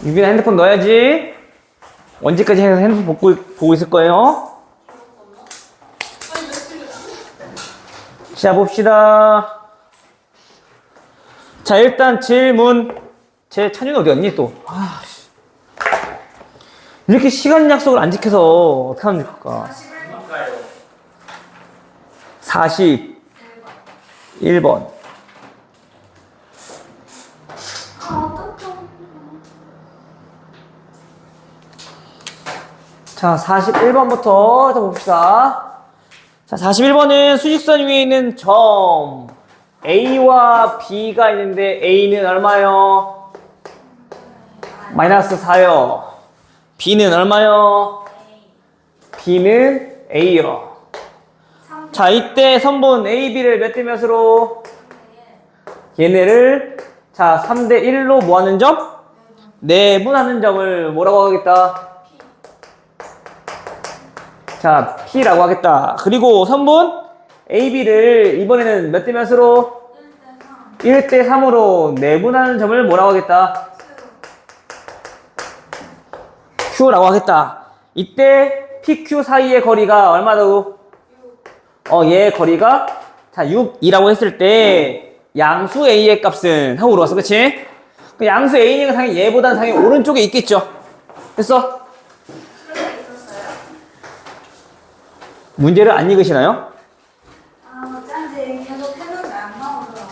유빈아 핸드폰 넣어야지. 언제까지 해서 핸드폰 보고 있을 거예요? 자, 봅시다. 자, 일단 질문. 제 찬윤이 어디 갔니, 또? 이렇게 시간 약속을 안 지켜서 어떻게 합니까? 41번. 자, 41번부터 봅시다. 자, 41번은 수직선 위에 있는 점 A와 B가 있는데 A는 얼마요? 마이너스 4요. B는 얼마요? B는 A요. 자, 이때 선분 A, B를 몇 대 몇으로? 얘네를 자 3대 1로 뭐 하는 점? 내분하는 점을 뭐라고 하겠다? 자, P라고 하겠다. 그리고 선분 A, B를 이번에는 몇 대 몇으로? 1대 3으로 내분하는 점을 뭐라고 하겠다? Q라고 하겠다. 이때 PQ 사이의 거리가 얼마로? 얘 거리가 자 6이라고 했을 때 양수 A의 값은 하고 물어봤어, 그치? 그 양수 A는 당연히 얘보다는 당연히 오른쪽에 있겠죠. 됐어? 문제를 안 읽으시나요? 어쩐지 계속 해놓으면 안 나오더라고.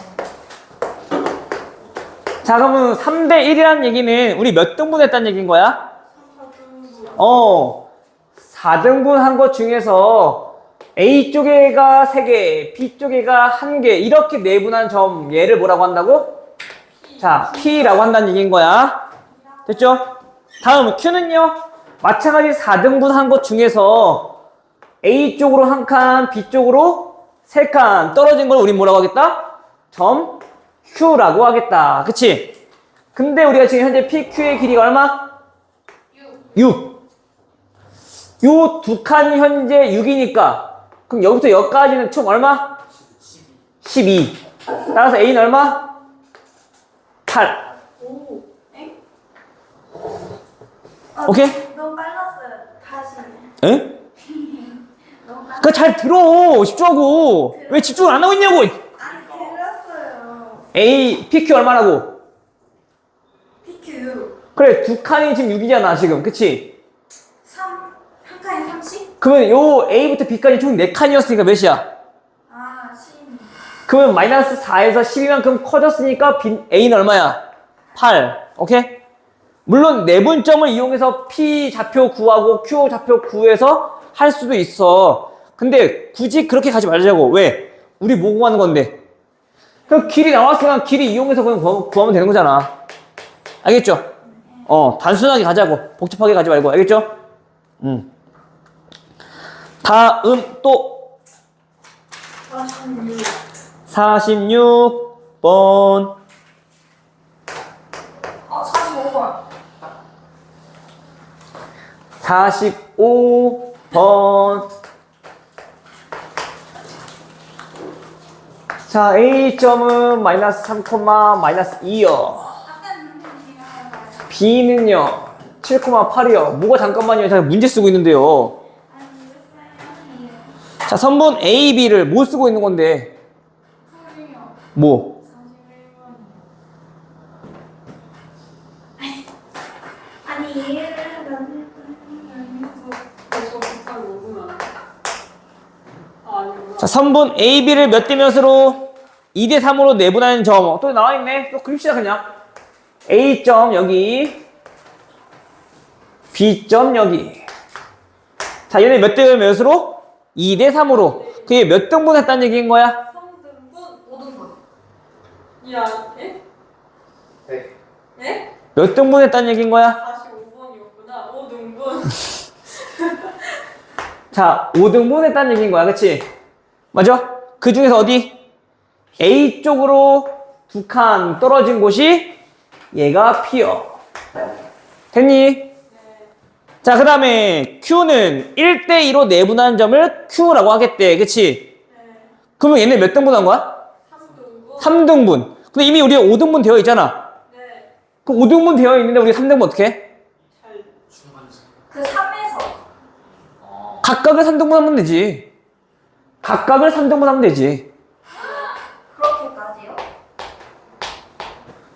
자, 그러면 3대 1이라는 얘기는 우리 몇 등분 했다는 얘기인 거야? 4등분 한 것 중에서 A 쪽에가 3개, B 쪽에가 1개 이렇게 내분한 점 얘를 뭐라고 한다고? 자, P라고 한다는 얘기인 거야. 됐죠? 다음 Q는요? 마찬가지 4등분 한 것 중에서 A 쪽으로 1칸, B 쪽으로 3칸 떨어진 걸 우리 뭐라고 하겠다? 점 Q라고 하겠다. 그치? 근데 우리가 지금 현재 PQ의 길이가 얼마? 6. 요 두 칸이 현재 6이니까 그럼 여기부터 여기까지는 총 얼마? 12. 따라서 A는 얼마? 8. 오, 엥? 오케이? 너무 빨랐어요. 다시. 에? 너무 빨랐어요. 그거 잘 들어. 집중하고. 왜 집중을 안 하고 있냐고. 아니, 들었어요. A, PQ 얼마라고? PQ 그래, 두 칸이 지금 6이잖아, 지금. 그치? 3, 한 칸에 30? 그러면 요 A부터 B까지 총 4칸이었으니까 몇이야? 아, 10. 그러면 마이너스 4에서 12만큼 커졌으니까 A는 얼마야? 8. 오케이? 물론 내분점을 이용해서 P 좌표 구하고 Q 좌표 구해서 할 수도 있어. 근데 굳이 그렇게 가지 말자고. 왜? 우리 뭐 구하는 건데? 그럼 길이 나왔으면 길이 이용해서 그냥 구하면 되는 거잖아. 알겠죠? 단순하게 가자고. 복잡하게 가지 말고. 알겠죠? 다음 또 46번 45번. 45번 자, A점은 마이너스 3, 마이너스 2요. B는요 7,8이요. 뭐가 잠깐만요. 제가 문제 쓰고 있는데요. 자, 선분 A, B를 뭐 쓰고 있는 건데? 뭐? 아니, 이해를 자, 선분 A, B를 몇 대 몇으로? 2대 3으로 내분하는 점. 또 나와있네. 또 그립시다, 그냥. A점 여기. B점 여기. 자, 얘네 몇 대 몇으로? 2대 3으로. 그게 몇 등분 했다는 얘기인 거야? 3등분, 5등분. 야, 예? 네. 예? 몇 등분 했다는 얘기인 거야? 45번이었구나. 5등분. 자, 5등분 했다는 얘기인 거야. 그치? 맞아? 그 중에서 어디? A 쪽으로 2칸 떨어진 곳이 얘가 P요. 됐니? 네. 자, 그 다음에 Q는 1대2로 내분한 점을 Q라고 하겠대. 그치? 네. 그러면 얘네 몇 등분 한 거야? 3등분. 3등분. 근데 이미 우리가 5등분 되어 있잖아. 네. 그 5등분 되어 있는데 우리 3등분 어떻게 해? 그 3에서 각각을 3등분 하면 되지. 각각을 3등분 하면 되지. 그렇게까지요?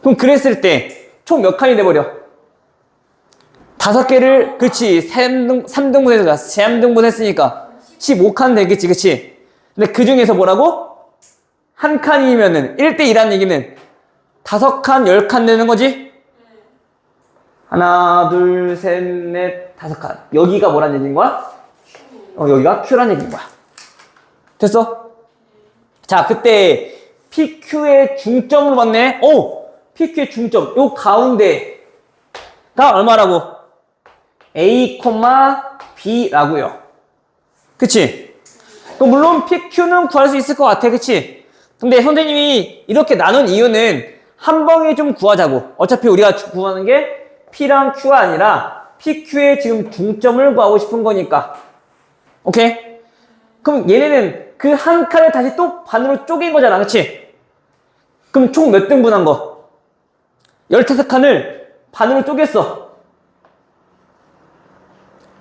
그럼 그랬을 때 총 몇 칸이 돼버려? 5개를, 그렇지. 3등분 해서 3등분 했으니까 15칸 되겠지, 그치? 근데 그 중에서 뭐라고? 한 칸이면은 1대2라는 얘기는 5칸, 10칸 되는 거지? 하나, 둘, 셋, 넷, 5칸. 여기가 뭐란 얘기인 거야? 여기가 Q란 얘기인 거야. 됐어? 자, 그때 PQ의 중점으로 봤네. PQ의 중점. 요 가운데가 얼마라고? A, B라고요. 그치? 그럼 물론 PQ는 구할 수 있을 것 같아. 그치? 근데 선생님이 이렇게 나눈 이유는 한 방에 좀 구하자고. 어차피 우리가 구하는 게 P랑 Q가 아니라 PQ의 지금 중점을 구하고 싶은 거니까. 오케이? 그럼 얘네는 그 한 칸을 다시 또 반으로 쪼갠 거잖아. 그치? 그럼 총 몇 등분한 거? 15칸을 반으로 쪼갰어.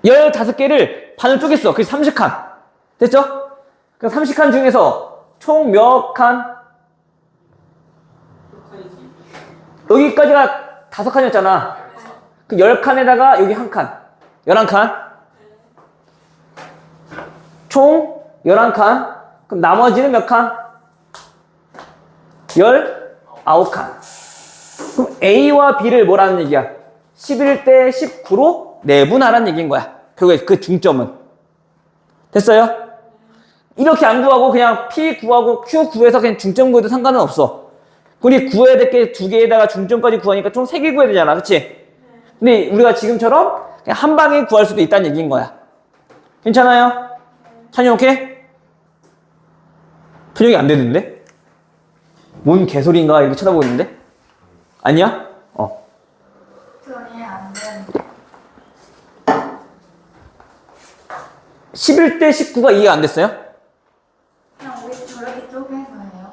15개를 반으로 쪼갰어. 그래서 30칸. 됐죠? 그럼 30칸 중에서 총 몇 칸? 여기까지가 5칸이었잖아. 그 10칸에다가 여기 한 칸. 11칸. 총 11칸. 그럼 나머지는 몇 칸? 19칸. 그럼 A와 B를 뭐라는 얘기야? 11대 19로 내분하라는 얘기인 거야. 결국에 그 중점은. 됐어요? 이렇게 안 구하고 그냥 P 구하고 Q 구해서 그냥 중점 구해도 상관은 없어. 우리 구해야 될 게 2개에다가 중점까지 구하니까 총 3개 구해야 되잖아. 그치? 근데 우리가 지금처럼 그냥 한 방에 구할 수도 있다는 얘기인 거야. 괜찮아요? 찬이 오케이? 표정이 안 되는데? 뭔 개소리인가 이렇게 쳐다보고 있는데? 아니야? 돈이 안 되는 11대 19가 이해가 안 됐어요? 그냥 우리 저렇게 쪼개서요.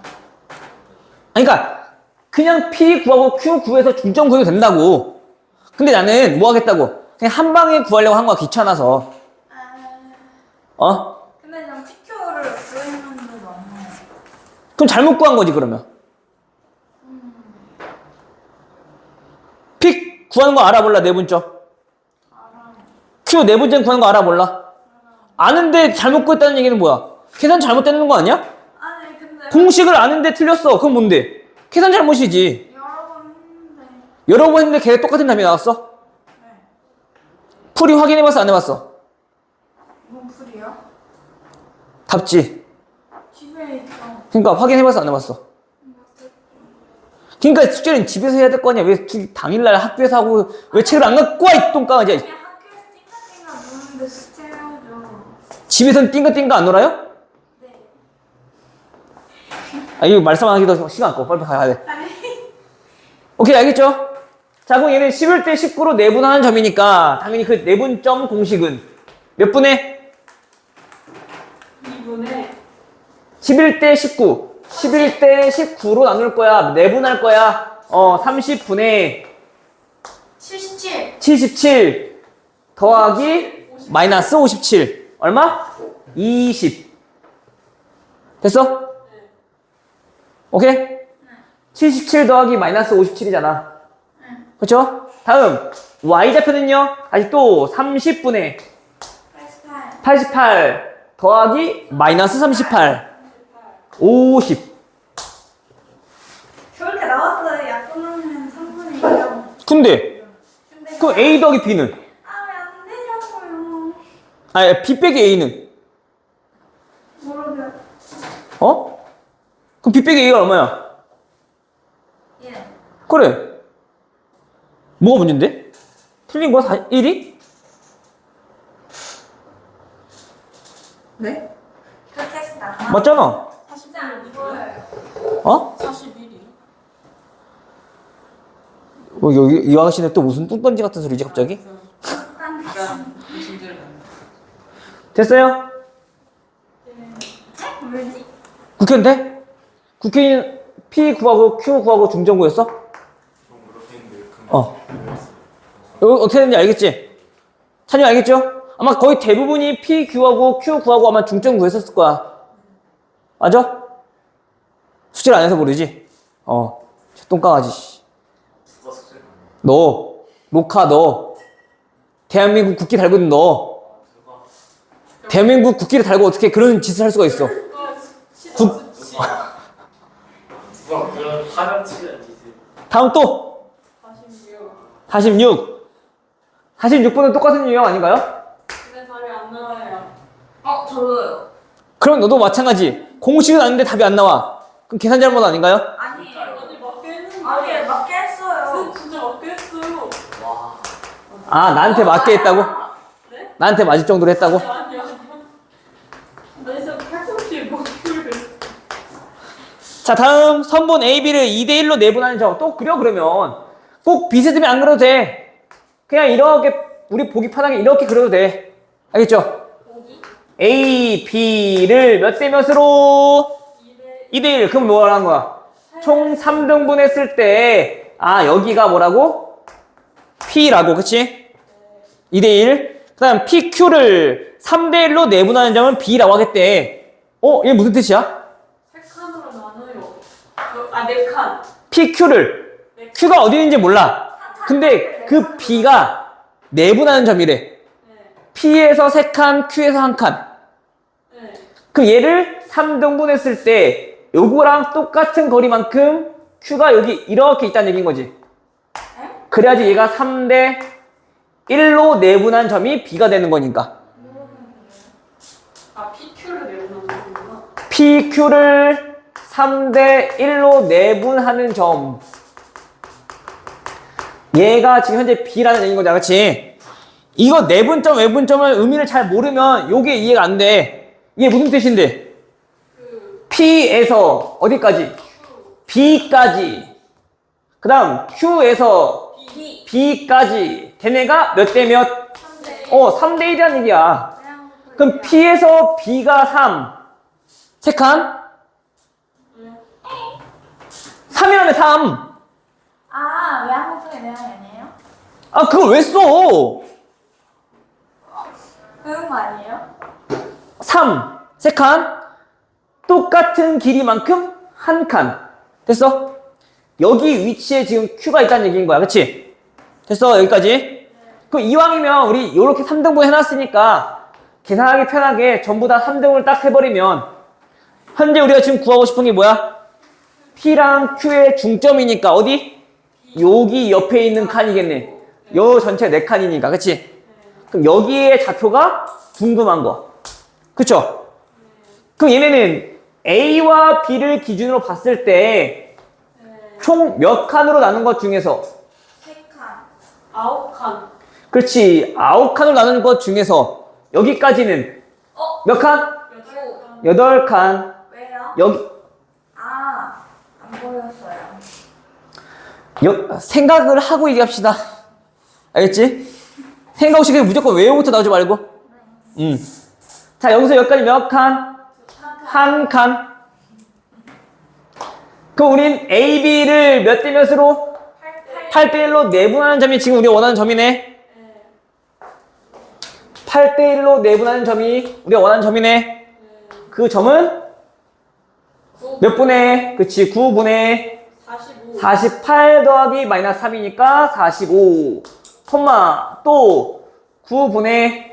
아니, 그러니까 그냥 P 구하고 Q 구해서 중점 구해도 된다고. 근데 나는 뭐 하겠다고? 그냥 한 방에 구하려고 한 거야. 귀찮아서. 근데 그냥 PQ를 구해놓는 게 맞나요? 그럼 잘못 구한 거지 그러면. P 구하는 거 알아 몰라? 내분점. 알아요. Q 내분점 구하는 거 알아 몰라? 아는데 잘못 구했다는 얘기는 뭐야? 계산 잘못되는 거 아니야? 아니 근데 공식을 아는데 틀렸어. 그럼 뭔데? 계산 잘못이지. 여러 번 했는데 여러 번 했는데 걔 똑같은 답이 나왔어? 네. 풀이 확인해봤어? 안 해봤어? 뭔 풀이요? 답지. 집에 있죠. 그러니까 확인해봤어? 안 해봤어? 그러니까 숙제는 집에서 해야 될 거 아니야. 왜 당일날 학교에서 하고 왜 책을 안 갖고 와? 이 똥강아지야. 그냥 학교에서 띵가띵가 노는데 숙제해야죠. 집에서는 띵가띵가 안 놀아요? 네. 이거 말씀하기도 시간 없고 빨리 가야 돼. 아니 오케이, 알겠죠? 자, 그럼 얘는 11대 19로 내분하는 점이니까 당연히 그 내분점 공식은 몇 분의? 2분의 11대 19. 11대 19로 나눌 거야. 내분할 거야. 30분의 77. 77 더하기 마이너스 57. 얼마? 20. 됐어? 오케이? 77 더하기 마이너스 57이잖아. 그렇죠? 다음 y좌표는요. 다시 또 30분의 88. 88 더하기 마이너스 38 50. 그렇게 나왔어요. 약분하면 3분의 1이라고. 근데 근데 그 a 더하기 b는? 왜 안 되냐고요. b 빼기 a는? 모르겠. 그럼 b 빼기 a가 얼마야? 예. 그래. 뭐가 문제인데? 틀린 거야? 1이? 네? 그렇게 했다. 맞잖아. 진짜 안 보여요. 41이. 여기 이 아가씨네 또 무슨 뚱딴지 같은 소리지 갑자기? 진짜를 됐어요? 왜지? 국회인데? 국회의원 P 구하고 Q 구하고 중점 구했어? 이거 어떻게 되는지 알겠지? 찬이 알겠죠? 아마 거의 대부분이 P 구하고 Q 구하고 아마 중점 구했었을 거야. 맞아? 숙제를 안 해서 모르지? 똥강아지. 너, 로카 너, 대한민국 국기 달고 있는 너, 대한민국 국기를 달고 어떻게 그런 짓을 할 수가 있어? 국, 누가 그런 파렴치는 짓을. 다음 또 46. 46번은 똑같은 유형 아닌가요? 근데 답이 안 나와요. 저도요. 그럼 너도 마찬가지. 공식은 아는데 답이 안 나와. 그럼 계산 잘못 아닌가요? 아니에요. 아니 맞게 했는데. 아니, 맞게 했어요. 쌤 진짜 맞게 했어요. 와. 아, 나한테 맞게 했다고? 네? 나한테 맞을 정도로 했다고? 아니요. 아니 쌤 팔꿈치에 목표를. 자, 다음 선분 AB를 2대1로 내분하는 점. 또 그려 그러면 꼭 비스듬히 안 그려도 돼. 그냥 이렇게 우리 보기 편하게 이렇게 그려도 돼. 알겠죠? 어디? A, B를 몇 대 몇으로? 2대1. 그럼 뭐라는 거야? 총 3등분 했을 때 여기가 뭐라고? P라고, 그치? 2대1. 그 다음 PQ를 3대1로 내분하는 점은 B라고 하겠대. 이게 무슨 뜻이야? 세 칸으로 나눠요. 네 칸. PQ를 Q가 어디 있는지 몰라. 근데 그 B가 내분하는 점이래. 네. P에서 3칸, Q에서 1칸. 네. 그 얘를 3등분 했을 때 요거랑 똑같은 거리만큼 Q가 여기 이렇게 있다는 얘기인 거지. 그래야지 얘가 3대 1로 내분한 점이 B가 되는 거니까. PQ를 내보는 거구나. PQ를 3대 1로 내분하는 점. 얘가 지금 현재 B라는 얘기인 거잖아, 그치? 이거 내분점, 외분점을 의미를 잘 모르면 요게 이해가 안 돼. 이게 무슨 뜻인데? P에서 어디까지? B까지. 그 다음 Q에서 B까지. 걔네가 몇 대 몇? 3대 1이라는 얘기야. 그럼 P에서 B가 3. 세 칸? 3이라면 3. 외양분의 내용이 아니에요? 그걸 왜 써? 그런 거 아니에요? 3. 세 칸. 똑같은 길이만큼 한 칸. 됐어? 여기 위치에 지금 Q가 있다는 얘기인 거야. 그치? 됐어? 여기까지? 그럼 이왕이면 우리 이렇게 3등분 해놨으니까 계산하기 편하게 전부 다 3등분을 딱 해버리면 현재 우리가 지금 구하고 싶은 게 뭐야? P랑 Q의 중점이니까 어디? 여기 옆에 있는 칸이겠네. 요 전체 4칸이니까. 그치? 그럼 여기에 좌표가 궁금한 거. 그쵸? 그럼 얘네는 A와 B를 기준으로 봤을 때 총 몇 칸으로 나눈 것 중에서 3칸. 9칸. 그렇지. 9칸으로 나눈 것 중에서 여기까지는 몇 칸? 8칸. 왜요? 여기 안 보였어요. 생각을 하고 얘기합시다. 알겠지? 생각 없이 그냥 무조건 외우부터 나오지 말고. 자, 여기서 여기까지 몇 칸? 한 칸. 그럼 우린 A, B를 몇 대 몇으로? 8대 1로 내분하는 점이 지금 우리가 원하는 점이네. 8대 1로 내분하는 점이 우리가 원하는 점이네. 그 점은 몇 분의? 그치, 9분의 45. 48 더하기 마이너스 3이니까 45. 콤마 또 9분의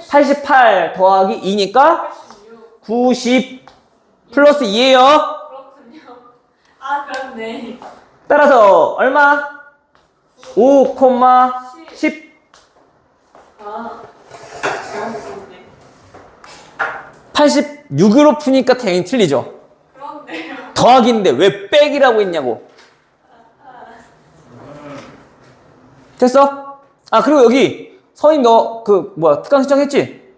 88 더하기 2니까 90 플러스 2예요. 그렇군요. 그렇네. 따라서 얼마? 5, 10. 잘못했네. 86으로 푸니까 당연히 틀리죠. 그렇네요. 더하기인데 왜 빽이라고 했냐고. 됐어? 그리고 여기 서인 너 특강 신청했지?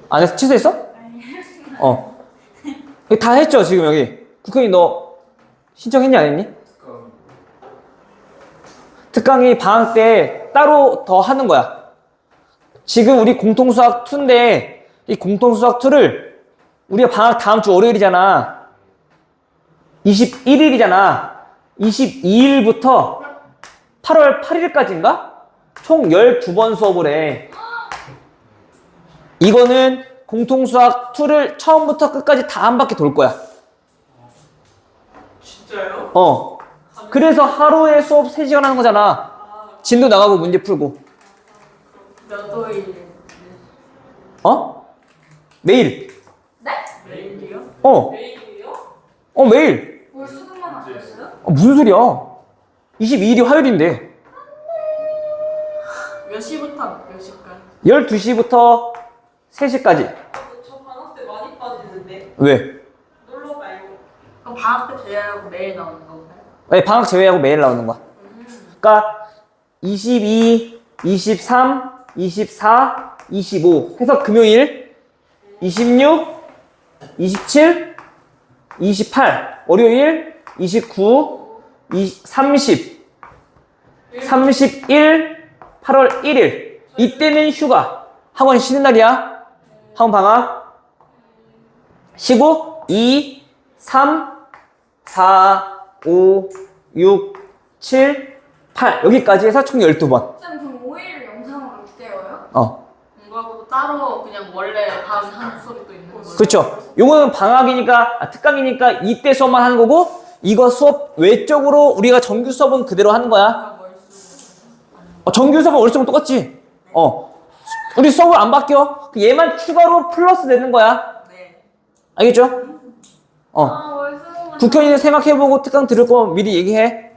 안 해서 취소했어? 여기 다 했죠 지금 여기. 국현이 너 신청했니 안 했니? 특강이 방학 때 따로 더 하는 거야. 지금 우리 공통수학 2인데 이 공통수학 2를 우리가 방학 다음 주 월요일이잖아. 21일이잖아. 22일부터 8월 8일까지인가? 총 12번 수업을 해. 이거는 공통수학 2를 처음부터 끝까지 다 한 바퀴 돌 거야. 진짜요? 어. 그래서 하루에 수업 3시간 하는 거잖아. 진도 나가고 문제 풀고. 몇 호일? 어? 매일. 매일이요? 어. 매일이요? 매일. 올 수능만 안 됐어요? 무슨 소리야. 22일이 화요일인데. 몇 시부터 몇 시까지? 12시부터 3시까지. 저 방학 때 많이 빠지는데. 왜? 놀러 가요. 그럼 방학 때 제외하고 매일 나오는 건가요? 네, 방학 제외하고 매일 나오는 거야. 그러니까 22, 23, 24, 25 해서 금요일, 26, 27, 28 월요일, 29, 30, 31, 8월 1일 이때는 휴가. 학원 쉬는 날이야. 학원 방학. 쉬고 2, 3, 4, 5, 6, 7, 8 여기까지 해서 총 12번. 쌤 그럼 5일을 영상으로 떼어요? 이거하고 따로 그냥 원래 다른 한 수업이 또 있는 거예요? 그렇죠. 요거는 방학이니까 특강이니까 이때 수업만 하는 거고 이거 수업 외적으로 우리가 정규 수업은 그대로 하는 거야. 정규 수업은 월 수업은 똑같지. 우리 수업을 안 바뀌어. 얘만 추가로 플러스 되는 거야. 네. 알겠죠? 월 수능은 국현이는 생각해보고 특강 들을 거 미리 얘기해.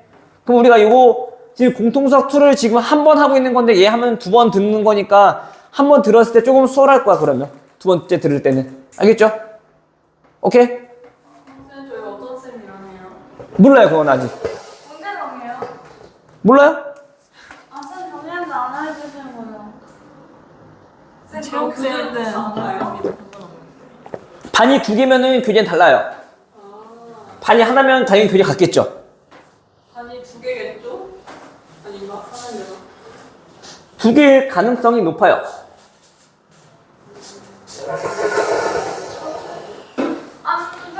그럼 우리가 이거 지금 공통수학 2를 지금 한 번 하고 있는 건데 얘 하면 2번 듣는 거니까 한 번 들었을 때 조금 수월할 거야. 그러면 2번째 들을 때는. 알겠죠? 오케이? 선생님 저희 어떤 쌤이랑 해요? 몰라요. 그건 아직. 언제 정해요? 몰라요? 쌤 정해는데 안 알려주시는 거예요. 쌤 그럼 그때는 안 와요? 반이 2개면은 교재는 달라요. 반이 하나면 당연히 교재 같겠죠. 반이 2개겠죠? 아닌가? 하나면 2개일 가능성이 높아요.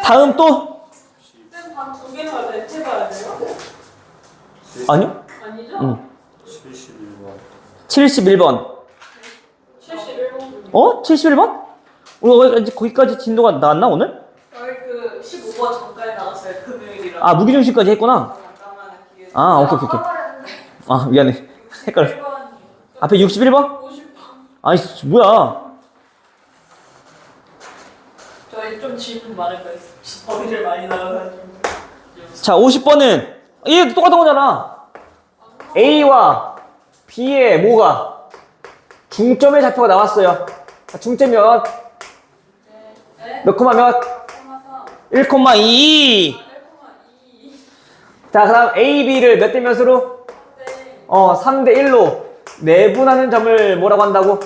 다음 또? 쌤반 2개만 해봐야 돼요? 아니요? 아니죠? 응. 71번. 71번. 71번 71번? 우리 거기까지 진도가 나왔나 오늘? 저희 그 15번 전까지 나갔어요. 금요일이라. 아 무기중심까지 했구나. 잠깐만 기회. 아 오케이. 아 미안해. 헷갈려. 1번이요. 앞에 61번? 50번. 아니 뭐야. 저희 좀 질문 많을 거예요. 범위를 많이 나와가지고. 자 50번은 얘 똑같은 거잖아. A와 B의 뭐가? 중점의 좌표가 나왔어요. 자, 중점 몇? 네. 몇 콤마 몇? 1,2. 자 그다음 A, B를 몇 대 몇으로? 3대 1로 내분하는 점을 뭐라고 한다고?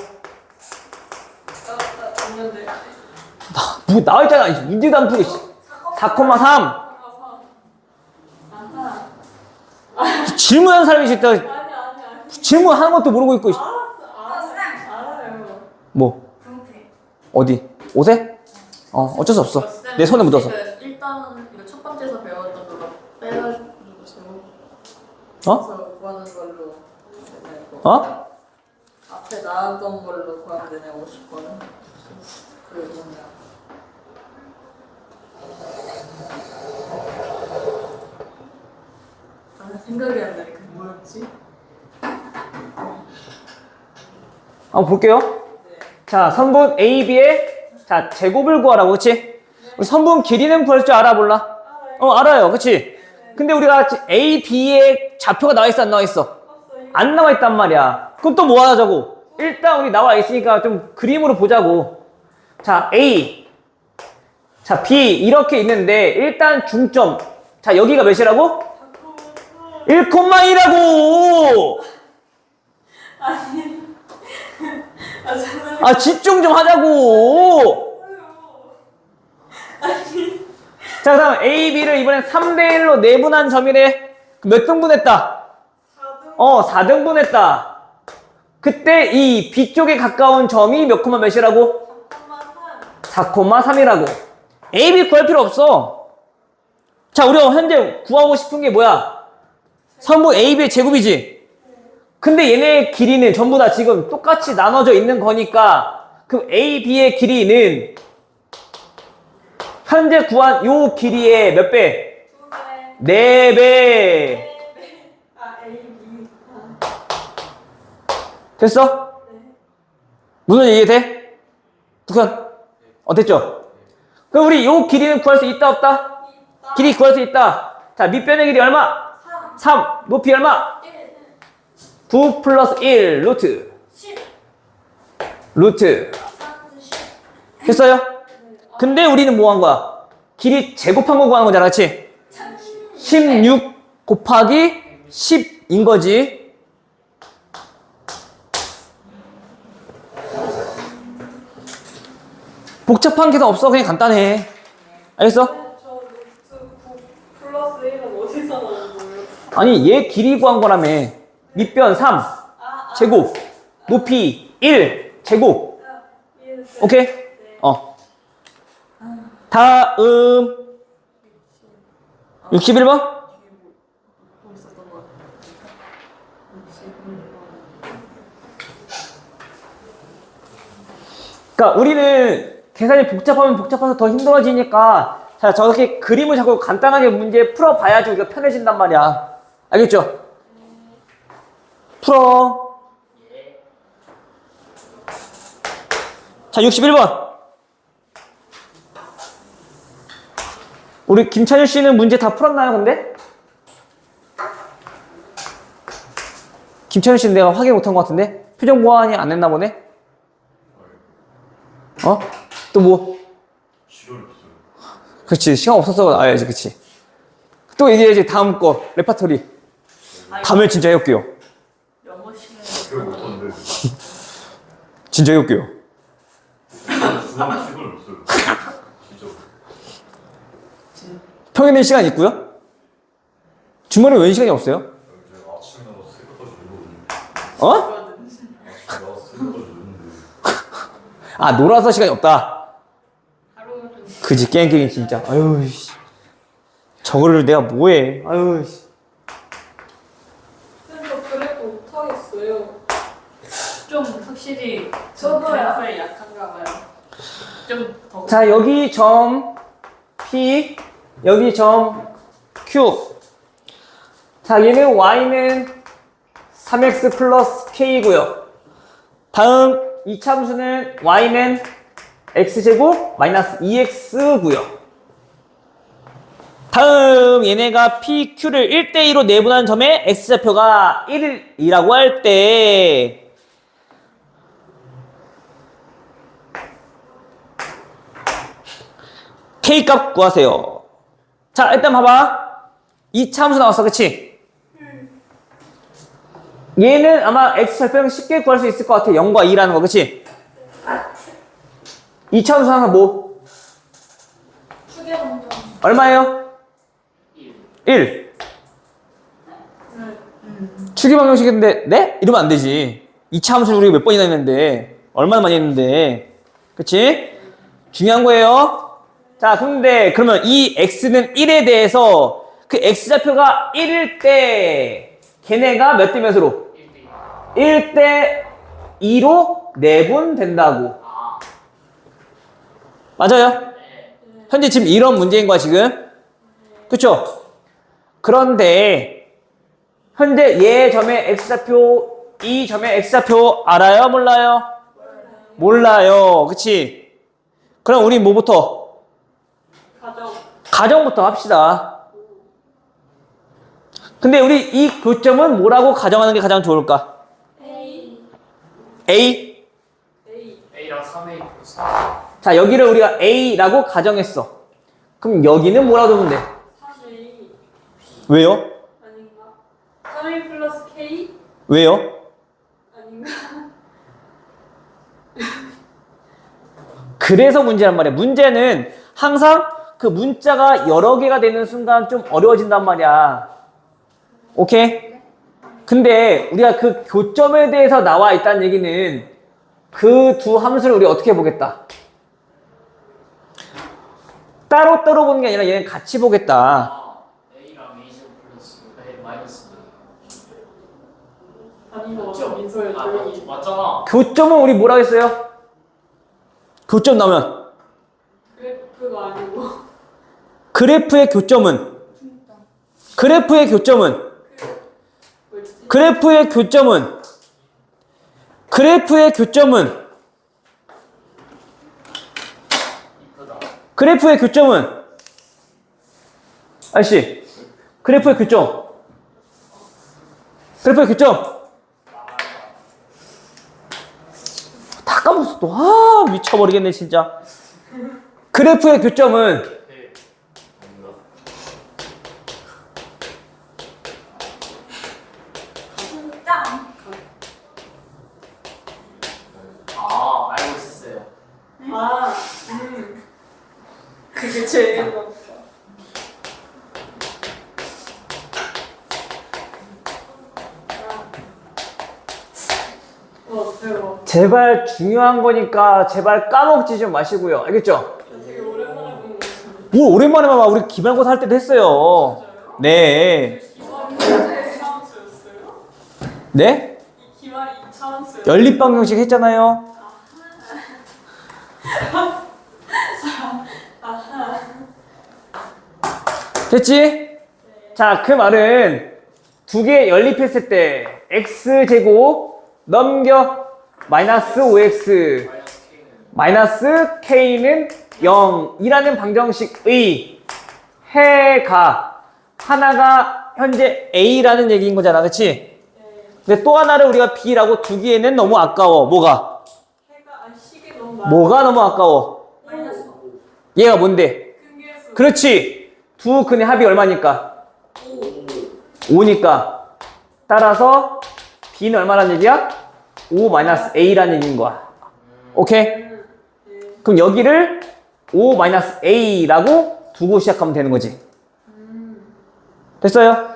없는데. 뭐 나와있잖아. 문제도 안 풀고 4,3. 질문하는 사람이 진짜 아니. 질문하는 것도 모르고 있고. 알아요. 뭐? 분필. 어디? 옷에? 어쩔 수 없어. 내 손에 묻어서. 일단 이거 첫 번째에서 배웠던 그거 빼가지고 어? 구하는 걸로. 어? 앞에 나왔던 걸로 구하면 되네 50번은. 그리고 뭐냐. 생각이 안 나니까 뭐였지? 한번 볼게요. 자, 선분 A, B의 자 제곱을 구하라고, 그치? 우리 선분 길이는 구할 줄 알아, 몰라? 알아요, 그치? 근데 우리가 A, B의 좌표가 나와 있어, 안 나와 있어? 안 나와 있단 말이야. 그럼 또 뭐 하자고? 일단 우리 나와 있으니까 좀 그림으로 보자고. 자, A. 자, B 이렇게 있는데 일단 중점. 자, 여기가 몇이라고? 1,2라고! 아, 집중 좀 하자고! 자, 그 다음 A, B를 이번엔 3대1로 내분한 점이래. 몇 등분했다? 4등분했다. 그때 이 B 쪽에 가까운 점이 몇 콤마 몇이라고? 4,3이라고. A, B 구할 필요 없어. 자, 우리가 현재 구하고 싶은 게 뭐야? 선분 AB의 제곱이지? 근데 얘네 길이는 전부 다 지금 똑같이 나눠져 있는 거니까 그 AB의 길이는 현재 구한 요 길이의 몇 배? 2배. 4배. 아, A, B. 됐어? 무슨 이해돼? 북한? 됐죠? 그럼 우리 요 길이는 구할 수 있다 없다? 길이 구할 수 있다. 자, 밑변의 길이 얼마? 3. 높이 얼마? 9 플러스 1 루트. 10. 루트. 30. 됐어요? 근데 우리는 뭐 한 거야? 길이 제곱한 거 구하는 거잖아, 그치? 16 곱하기 10인 거지. 복잡한 계산 없어. 그냥 간단해. 알겠어? 저 루트 9 플러스 1은 어디서 나온 거예요? 아니, 얘 길이 구한 거라며. 밑변 3 제곱, 높이 1 제곱. 이해됐어요? 오케이? 다음 61번? 뭐 있었던 거 같아요. 그러니까 우리는 계산이 복잡하면 복잡해서 더 힘들어지니까 자, 저렇게 그림을 자꾸 간단하게 문제 풀어봐야지 우리가 편해진단 말이야. 알겠죠? 풀어. 자, 61번. 우리 김찬일 씨는 문제 다 풀었나요, 근데? 김찬일 씨는 내가 확인 못한 것 같은데? 표정 보완이 안 했나 보네? 또 뭐? 시간이 없어요. 그렇지, 시간 없어서 알아야지, 그치? 또 얘기해야지, 다음 거, 레파토리. 다음에 진짜 해올게요. 영어 시간에 기억 못하는데. 진짜 해올게요. 시간이 없어요. 진짜. 평일에는 시간 있고요. 주말에 왜 시간이 없어요? 제가 아침에 나가서 새벽까지 놀거든요. 어? 아침에 나가서 새벽까지 놀는데. 아, 놀아서 시간이 없다. 하루 그지, 게임 진짜. 아유, 씨. 저거를 내가 뭐해. 아유, 씨. 그래서 그래도 못하겠어요. 좀 확실히 저도요. 그래프에 약한가 봐요. 좀 더. 자, 여기 점 P, 여기 점 Q. 자, 얘는 Y는 3x 플러스 K고요. 다음 이 참수는 Y는 X제곱 마이너스 2X고요. 다음 얘네가 PQ를 1대2로 내분한 점의 X좌표가 1이라고 할 때 K값 구하세요. 자, 일단 봐봐. 이 참수 나왔어, 그치? 얘는 아마 X좌표는 쉽게 구할 수 있을 것 같아. 0과 2라는 거, 그치? 이 참수 항상 뭐? 두개 먼저. 얼마예요? 1. 추기 방정식인데, 네? 이러면 안 되지. 이 참수를 우리가 몇 번이나 했는데, 얼마나 많이 했는데. 그치? 중요한 거예요. 자, 근데, 그러면 이 x는 1에 대해서 그 x좌표가 1일 때, 걔네가 몇 대 몇으로? 1대 2로 내분된다고. 맞아요? 현재 지금 이런 문제인 거야, 지금. 그쵸? 그런데 현재 얘 점의 x좌표, 이 점의 x좌표 알아요? 몰라요? 몰라요. 그치? 그럼 우리 뭐부터? 가정부터 합시다. 근데 우리 이 교점은 뭐라고 가정하는 게 가장 좋을까? A? A랑 3A 플러스 자, 여기를 우리가 A라고 가정했어. 그럼 여기는 뭐라고 두면 돼? 3A 왜요? 아닌가? 3A 플러스 K? 왜요? 아닌가? 그래서 문제란 말이야. 문제는 항상 그 문자가 여러 개가 되는 순간 좀 어려워진단 말이야. 오케이? 근데 우리가 그 교점에 대해서 나와 있다는 얘기는 그 두 함수를 우리 어떻게 보겠다? 따로따로 보는 게 아니라 얘는 같이 보겠다. 아닌 거 같아. 민소의 조용히. 맞잖아. 교점은 우리 뭐라 했어요? 교점 나오면 그거 아니고. 그래프의 교점은 그래프의 교점은 뭐지? 그래프의 교점은 그래프의 교점은 이쁘다. 그래프의 교점은 아저씨 그래프의 교점 그래프의 교점 다 까먹었어 또. 아 미쳐버리겠네 진짜. 그래프의 교점은 네. 진짜. 아, 알고 있었어요. 아, 그게 제일 높다. 대박. 제발 중요한 거니까 제발 까먹지 좀 마시고요. 알겠죠? 되게 오랜만에 보는 거 같은데. 뭐 오랜만에 봐봐. 우리 기말고사 할 때도 했어요. 네. 기말이 2차원수였어요? 네? 이 기말이 2차원수였어요? 연립방 형식 했잖아요. 됐지? 자, 그 말은 두 개 연립했을 때 x제곱 넘겨 마이너스 5x 마이너스 k는 0이라는 방정식의 해가 하나가 현재 a라는 얘기인 거잖아. 그치? 근데 또 하나를 우리가 b라고 두기에는 너무 아까워. 뭐가? 시계 너무 많아. 뭐가 너무 아까워? 마이너스. 얘가 뭔데? 근계수. 그렇지. 두 근의 합이 얼마니까? 5. 5니까. 따라서 b는 얼마란 얘기야? 5 마이너스 a라는 얘기인 거야. 오케이? 그럼 여기를 5 마이너스 a라고 두고 시작하면 되는 거지. 됐어요?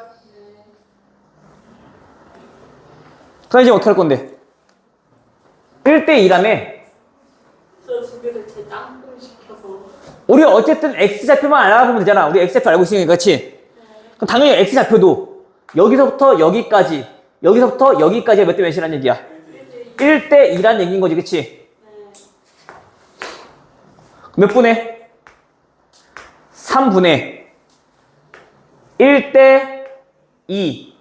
그럼 이제 어떻게 할 건데? 1대2라며. 저 두 개를 재짱돌 시켜서. 우리 어쨌든 x좌표만 알아보면 되잖아. 우리 x좌표 알고 있으니까, 그치? 그럼 당연히 x좌표도 여기서부터 여기까지, 여기서부터 여기까지가 몇 대 몇이란 얘기야? 1대2란 얘기인 거지, 그치? 몇 분의? 3분의 1대2.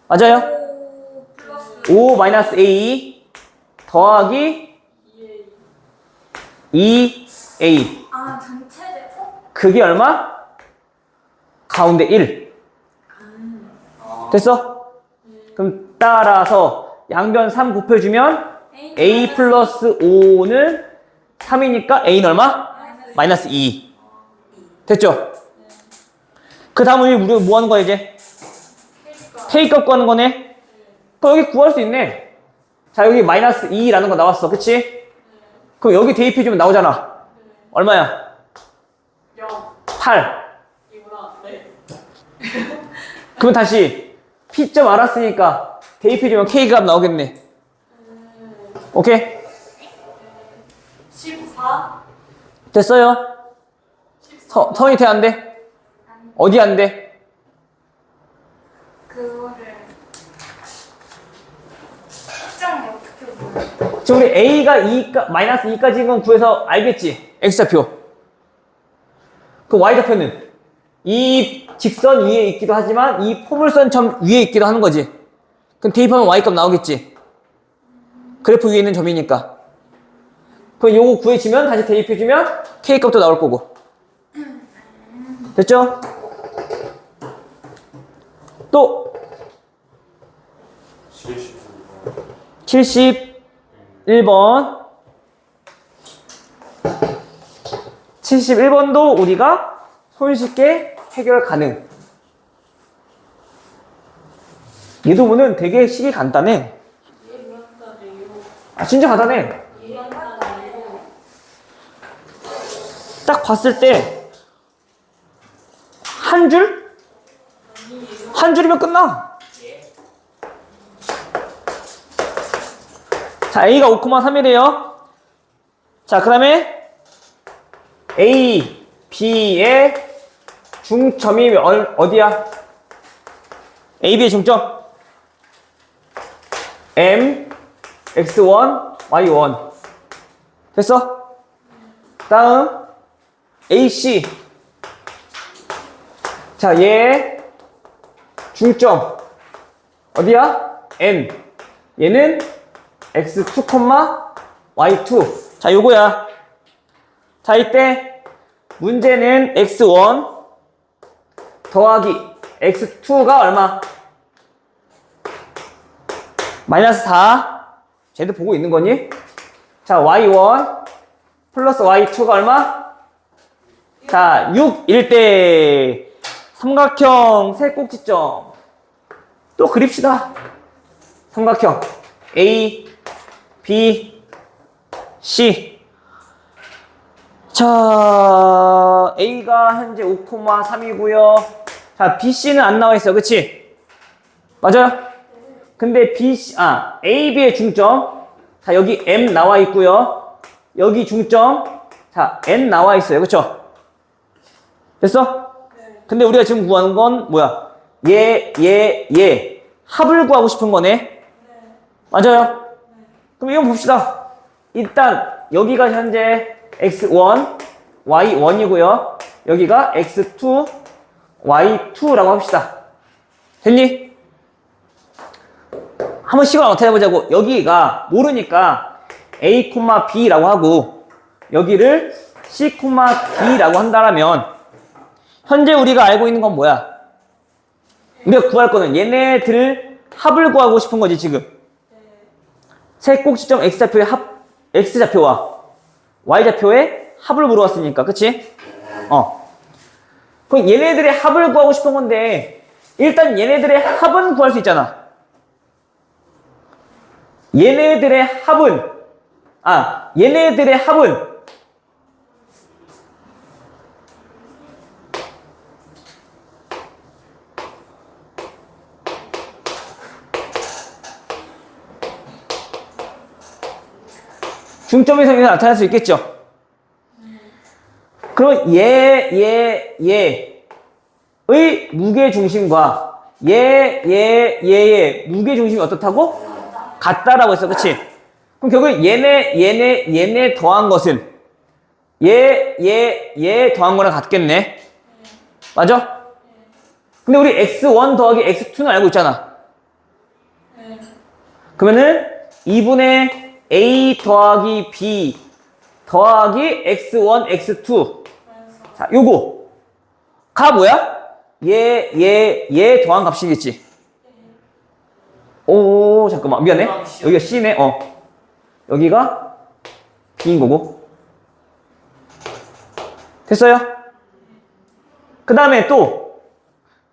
맞아요? 5 플러스 5 마이너스 a 더하기 2a. 아 전체 제곱? 그게 얼마? 가운데 1. 됐어? 그럼 따라서 양변 3 곱해주면 a 플러스 5는 3이니까 a는 얼마? 마이너스 2. 됐죠? 그 다음은 우리 뭐 하는 거야 이제? k값 구하는 거네? 또 여기 구할 수 있네. 자 여기 마이너스 2라는 거 나왔어. 그치? 그럼 여기 대입해주면 나오잖아. 얼마야? 0. 8. 이구나. 네. 그럼 다시 P점 알았으니까 대입해주면 K값 나오겠네. 오케이? 14. 됐어요? 성이 돼, 안 돼? 어디 안 돼? 그거를 특정이 어떻게 보여? 지금 우리 A가 2, 마이너스 2까지인 건 구해서 알겠지? X좌표. 그 Y좌표는 이 직선 위에 있기도 하지만 이 포물선점 위에 있기도 하는 거지. 그럼 대입하면 Y값 나오겠지? 그래프 위에 있는 점이니까. 그럼 요거 구해지면 다시 대입해주면 K값도 나올 거고. 됐죠? 또 71번 71번도 우리가 손쉽게 해결 가능. 이 부분은 되게 식이 간단해. 아 진짜 간단해. 딱 봤을 때 한 줄? 한 줄이면 끝나. 자, A가 5,3이래요. 자, 그 다음에 A, B의 중점이 어디야? A, B의 중점. M, X1, Y1. 됐어? 다음, AC. 자, 얘 중점. 어디야? N. 얘는 X2, Y2. 자, 요거야. 자, 이때 문제는 X1 더하기 X2가 얼마? 마이너스 4. 쟤도 보고 있는 거니? 자, Y1 플러스 Y2가 얼마? 자, 6일 때 삼각형 세 꼭지점 또 그립시다. 삼각형 A, B, C. 자, A가 현재 5,3이고요. 자, BC는 안 나와 있어. 그치? 맞아요? 근데 A, B의 중점. 자, 여기 M 나와 있고요. 여기 중점. 자, N 나와 있어요. 그쵸? 됐어? 근데 우리가 지금 구하는 건 뭐야? 얘. 합을 구하고 싶은 거네. 맞아요? 그럼 이건 봅시다. 일단 여기가 현재 X1, Y1이고요. 여기가 X2, Y2라고 합시다. 됐니? 한번 시간 어떻게 해보자고. 여기가 모르니까 A, B라고 하고 여기를 C, D라고 한다면 현재 우리가 알고 있는 건 뭐야? 우리가 구할 거는 얘네들 합을 구하고 싶은 거지 지금. 세 꼭지점 X좌표와 Y좌표의 합을 물어봤으니까. 그치? 그럼 얘네들의 합을 구하고 싶은 건데 일단 얘네들의 합은 구할 수 있잖아. 얘네들의 합은 중점에서 나타날 수 있겠죠? 그럼 얘의 무게중심과 얘의 무게중심이 어떻다고? 같다라고 했어. 그치? 그럼 결국 얘네 더한 것은 얘 더한 거랑 같겠네. 맞아? 근데 우리 X1 더하기 X2는 알고 있잖아. 그러면은 2분의 A 더하기 B 더하기 X1, X2. 자, 요거가 뭐야? 얘 더한 값이겠지. 오, 잠깐만. 미안해. 여기가 C네. 여기가 B인 거고. 됐어요? 그 다음에 또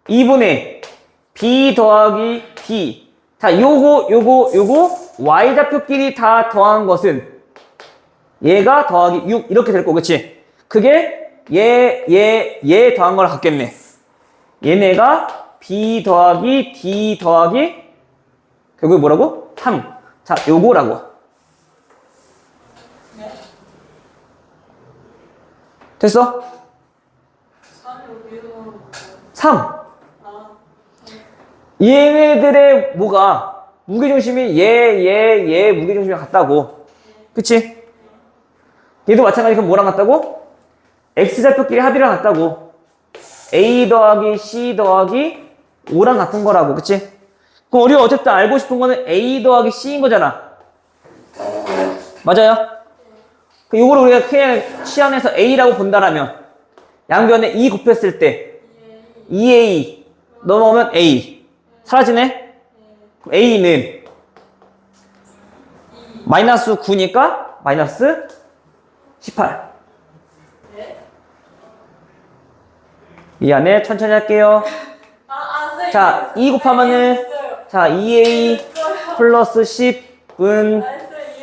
2분의 B 더하기 D. 자, 요거 Y좌표끼리 다 더한 것은 얘가 더하기 6 이렇게 될 거. 그치? 그게 얘 더한 거랑 같겠네. 얘네가 B 더하기 D 더하기 결국에 뭐라고? 3. 자, 요거라고. 됐어? 3. 얘네들의 뭐가 무게중심이 얘 무게중심이 같다고. 그치? 얘도 마찬가지. 그럼 뭐랑 같다고? X좌표끼리 합이랑 같다고. A 더하기 C 더하기 5랑 같은 거라고. 그치? 그럼 우리가 어쨌든 알고 싶은 거는 A 더하기 C인 거잖아. 맞아요? 요거를 우리가 그냥 시안에서 A라고 본다라면 양변에 2 곱했을 때 2A 넘어오면 A 사라지네? 그럼 A는 마이너스 9니까 마이너스 18. 미안해. 천천히 할게요. 자, 2 곱하면은 자, 2A 플러스 10은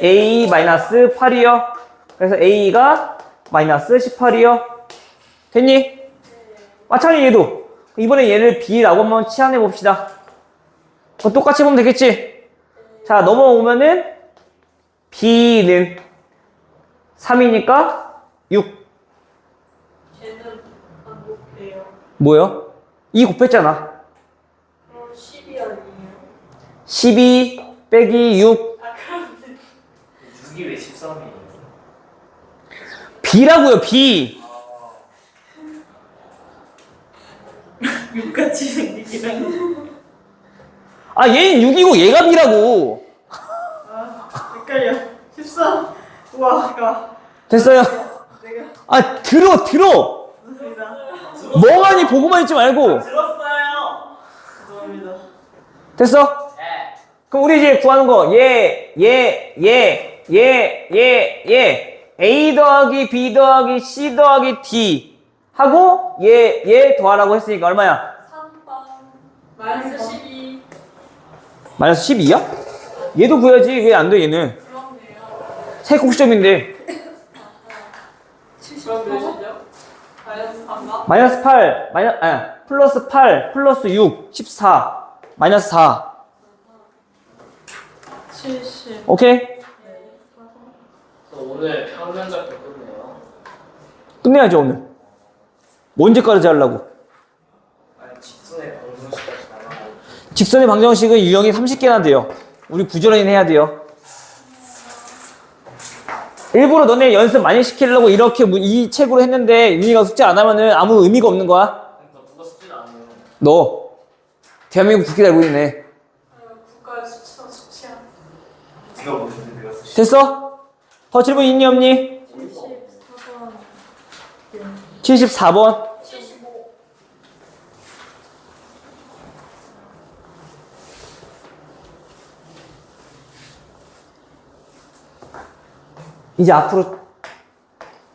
A 마이너스 8이요. 그래서 A가 마이너스 18이요. 됐니? 마찬가지 얘도. 이번에 얘를 B라고 한번 치환해 봅시다. 똑같이 보면 되겠지? 자, 넘어오면은 B는 3이니까 6. 쟤는 안 곱해요. 뭐요? 2 곱했잖아. 그럼 10이 아니에요? 12 빼기 6 6이 왜 13이에요? B라고요. B. 6같이 생기기는. 아 얘는 6이고 얘가 B라고. 아, 헷갈려. 13. 우와, 아까. 됐어요. 내가. 아 들어. 맞습니다. 멍하니 보고만 있지 말고. 들었어요. 죄송합니다. 됐어? 네. 그럼 우리 이제 구하는 거 A 더하기 B 더하기 C 더하기 D 하고 얘 더하라고 했으니까 얼마야? 3번. 마이너스 12. 마이너스 12야? 얘도 구해야지. 왜 안 돼 얘는? 그렇네요. 세 곡시점인데 그럼 몇이죠? 마이너스 3번? 마이너스 8 플러스 8 플러스 6 14 마이너스 4 70. 오케이? 오늘 평면적표 끝내요. 끝내야죠 오늘. 뭐 언제까지 하려고? 아니 직선의 방정식까지 나가고. 직선의 방정식은 유형이 30개나 돼요. 우리 부지런히 해야 돼요. 일부러 너네 연습 많이 시키려고 이렇게 이 책으로 했는데 윤희가 숙제 안 하면은 아무 의미가 없는 거야. 그러니까 누가 숙제를 안 해요. 너 대한민국 국기 달고 있네. 국가 수치야. 네가 보시면 내가 쓰시. 됐어? 더 질문 있니 없니? 74번. 74번. 75. 이제 앞으로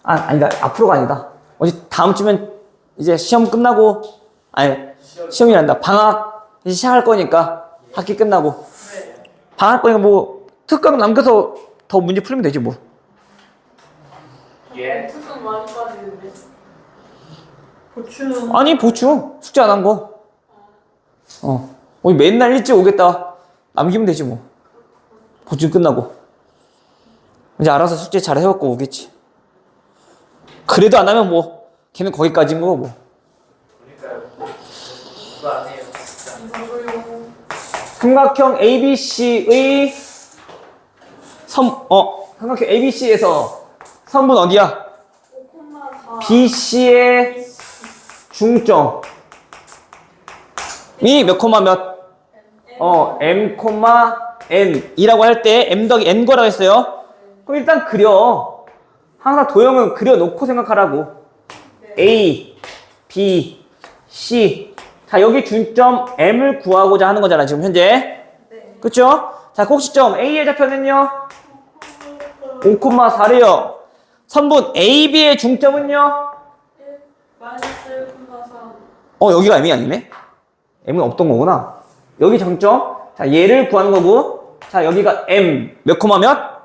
아니다. 앞으로가 아니다. 어제 다음 주면 이제 시험 끝나고 시험이 난다. 방학 이제 시작할 거니까 학기 끝나고 네. 방학 거니까 뭐 특강 남겨서 더 문제 풀면 되지 뭐. 예. 특강 많이 빠지는데. 보충. 아니 보충 숙제 안 한 거. 맨날 일찍 오겠다 남기면 되지 뭐. 보충 끝나고 이제 알아서 숙제 잘 해갖고 오겠지. 그래도 안 하면 뭐 걔는 거기까지인 거고 뭐. 그러니까요. 누가 안 해요. 진짜. 이거요. 삼각형 ABC의 삼각형 ABC에서 선분 어디야? 5,4. BC의 중점이 몇 콤마 몇? M N이라고 할 때 M 더하기 N 거라고 했어요. 그럼 일단 그려. 항상 도형은 그려놓고 생각하라고. A, B, C. 자, 여기 중점 M을 구하고자 하는 거잖아, 지금 현재. 네. 그쵸? 자, 꼭지점 A의 좌표는요? 5,4래요. 선분 AB의 중점은요? 마이너스 1,3. 여기가 M이 아니네? M은 없던 거구나. 여기 정점. 자, 얘를 구하는 거고. 자, 여기가 M. 몇 콤마 몇?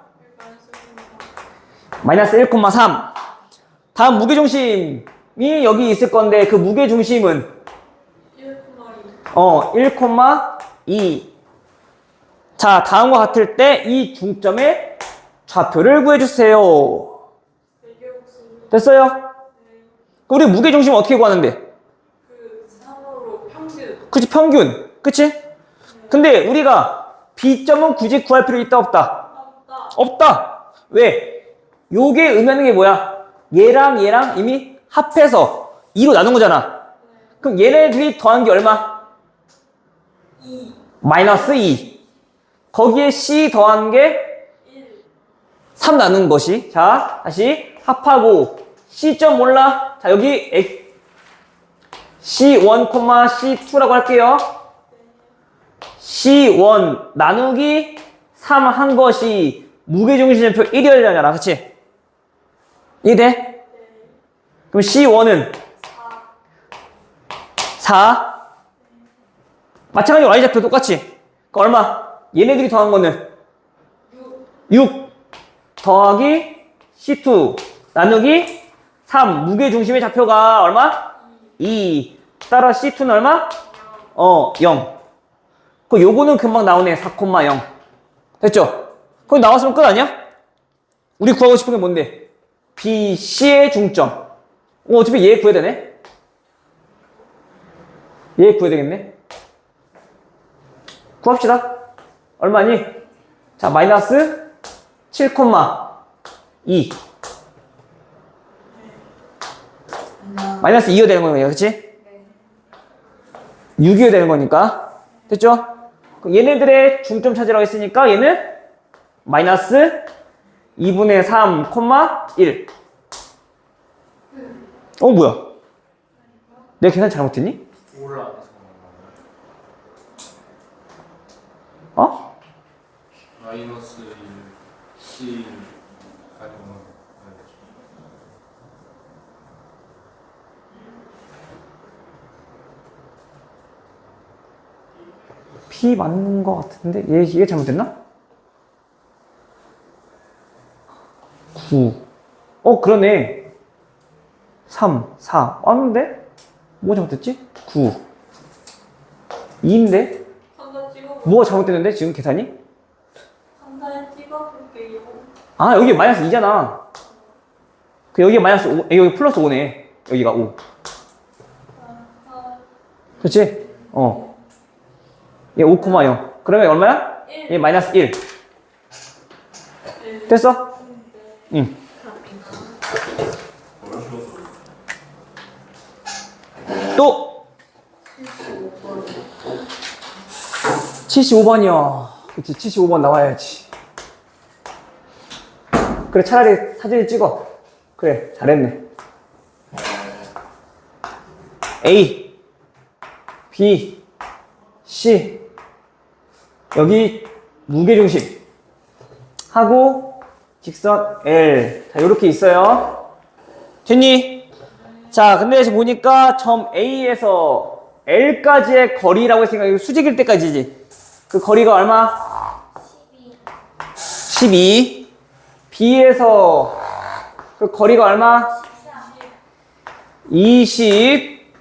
마이너스 1,3. 다음 무게중심이 여기 있을 건데 그 무게중심은 1,2. 1,2. 자, 다음과 같을 때 이 중점의 좌표를 구해주세요. 대개복수. 됐어요? 네. 우리 무게중심 어떻게 구하는데? 그 3으로 평균. 그치, 평균. 그치? 근데 우리가 B점은 굳이 구할 필요 있다 없다? 없다. 없다. 왜? 요게 의미하는 게 뭐야? 얘랑 얘랑 이미 합해서 2로 나눈 거잖아. 그럼 얘네들이 더한 게 얼마? 2. 마이너스 2. 거기에 C 더한 게 1. 3 나눈 것이. 자, 다시 합하고 C점 몰라? 자, 여기 C1, C2라고 할게요. C1 나누기 3 한 것이 무게중심표 1이어야 되잖아. 그치? 이해돼? 그럼 C1은 4. 마찬가지로 Y좌표 똑같이. 그 얼마? 얘네들이 더한 거는 6 더하기 C2 나누기 3. 무게중심의 좌표가 얼마? 2. 따라 C2는 얼마? 0. 그 요거는 금방 나오네. 4,0. 됐죠? 거기 나왔으면 끝 아니야? 우리 구하고 싶은 게 뭔데? BC의 중점. 어차피 얘 구해야 되네? 얘 구해야 되겠네? 구합시다. 얼마니? 자, 마이너스 7,2. 마이너스 2가 되는 거예요. 그치? 6이가 되는 거니까. 됐죠? 그럼 얘네들의 중점 찾으라고 했으니까 얘는 마이너스 2분의 3, 1. 뭐야? 내가 계산 잘못했니? 몰라. 어? 마이너스 1, C 아니면 P 맞는 거 같은데? 이게 잘못됐나? 9. 그러네. 3, 4. 맞는데? 뭐가 잘못됐지? 9. 2인데? 상단 찍어볼게요. 뭐가 잘못됐는데? 지금 계산이? 상단에 찍어볼게요. 아, 여기 마이너스 2잖아. 여기 마이너스 5, 여기 플러스 5네. 여기가 5. 그렇지? 얘 5,0. 그러면 얼마야? 1. 얘 마이너스 1. 됐어? 응. 또 75번이요. 그치, 75번 나와야지. 그래, 차라리 사진을 찍어. 그래, 잘했네. A, B, C. 여기 무게중심 하고 직선 L. 자, 요렇게 있어요. 됐니? 자, 근데 지금 보니까 점 A에서 L까지의 거리라고 했으니까 이거 수직일 때까지지. 그 거리가 얼마? 12. B에서 그 거리가 얼마? 20.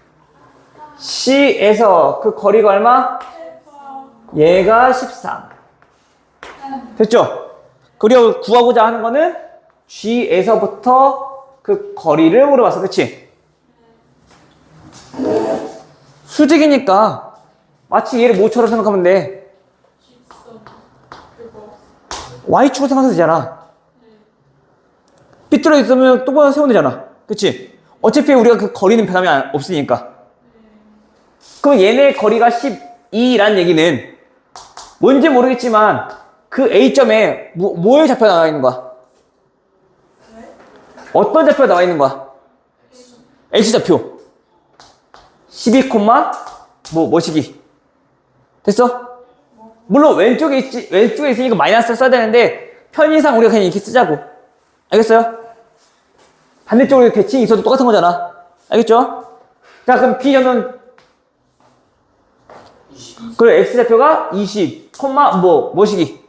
C에서 그 거리가 얼마? 얘가 13. 됐죠? 그리고 구하고자 하는 거는 G에서부터 그 거리를 물어봤어. 그치? 수직이니까 마치 얘를 모처럼 생각하면 돼. Y축으로 생각해도 되잖아. 삐뚤어 있으면 또 세우면 되잖아. 그치? 어차피 우리가 그 거리는 변함이 없으니까. 그럼 얘네 거리가 12라는 얘기는 뭔지 모르겠지만 그 A점에 뭐의 좌표가 나와 있는 거야? 어떤 좌표가 나와 있는 거야? X좌표. 12, 뭐시기. 됐어? 물론 왼쪽에 있으니까 마이너스를 써야 되는데 편의상 우리가 그냥 이렇게 쓰자고. 알겠어요? 반대쪽으로 대칭이 있어도 똑같은 거잖아. 알겠죠? 자, 그럼 B점은 그래, X좌표가 20, 뭐시기.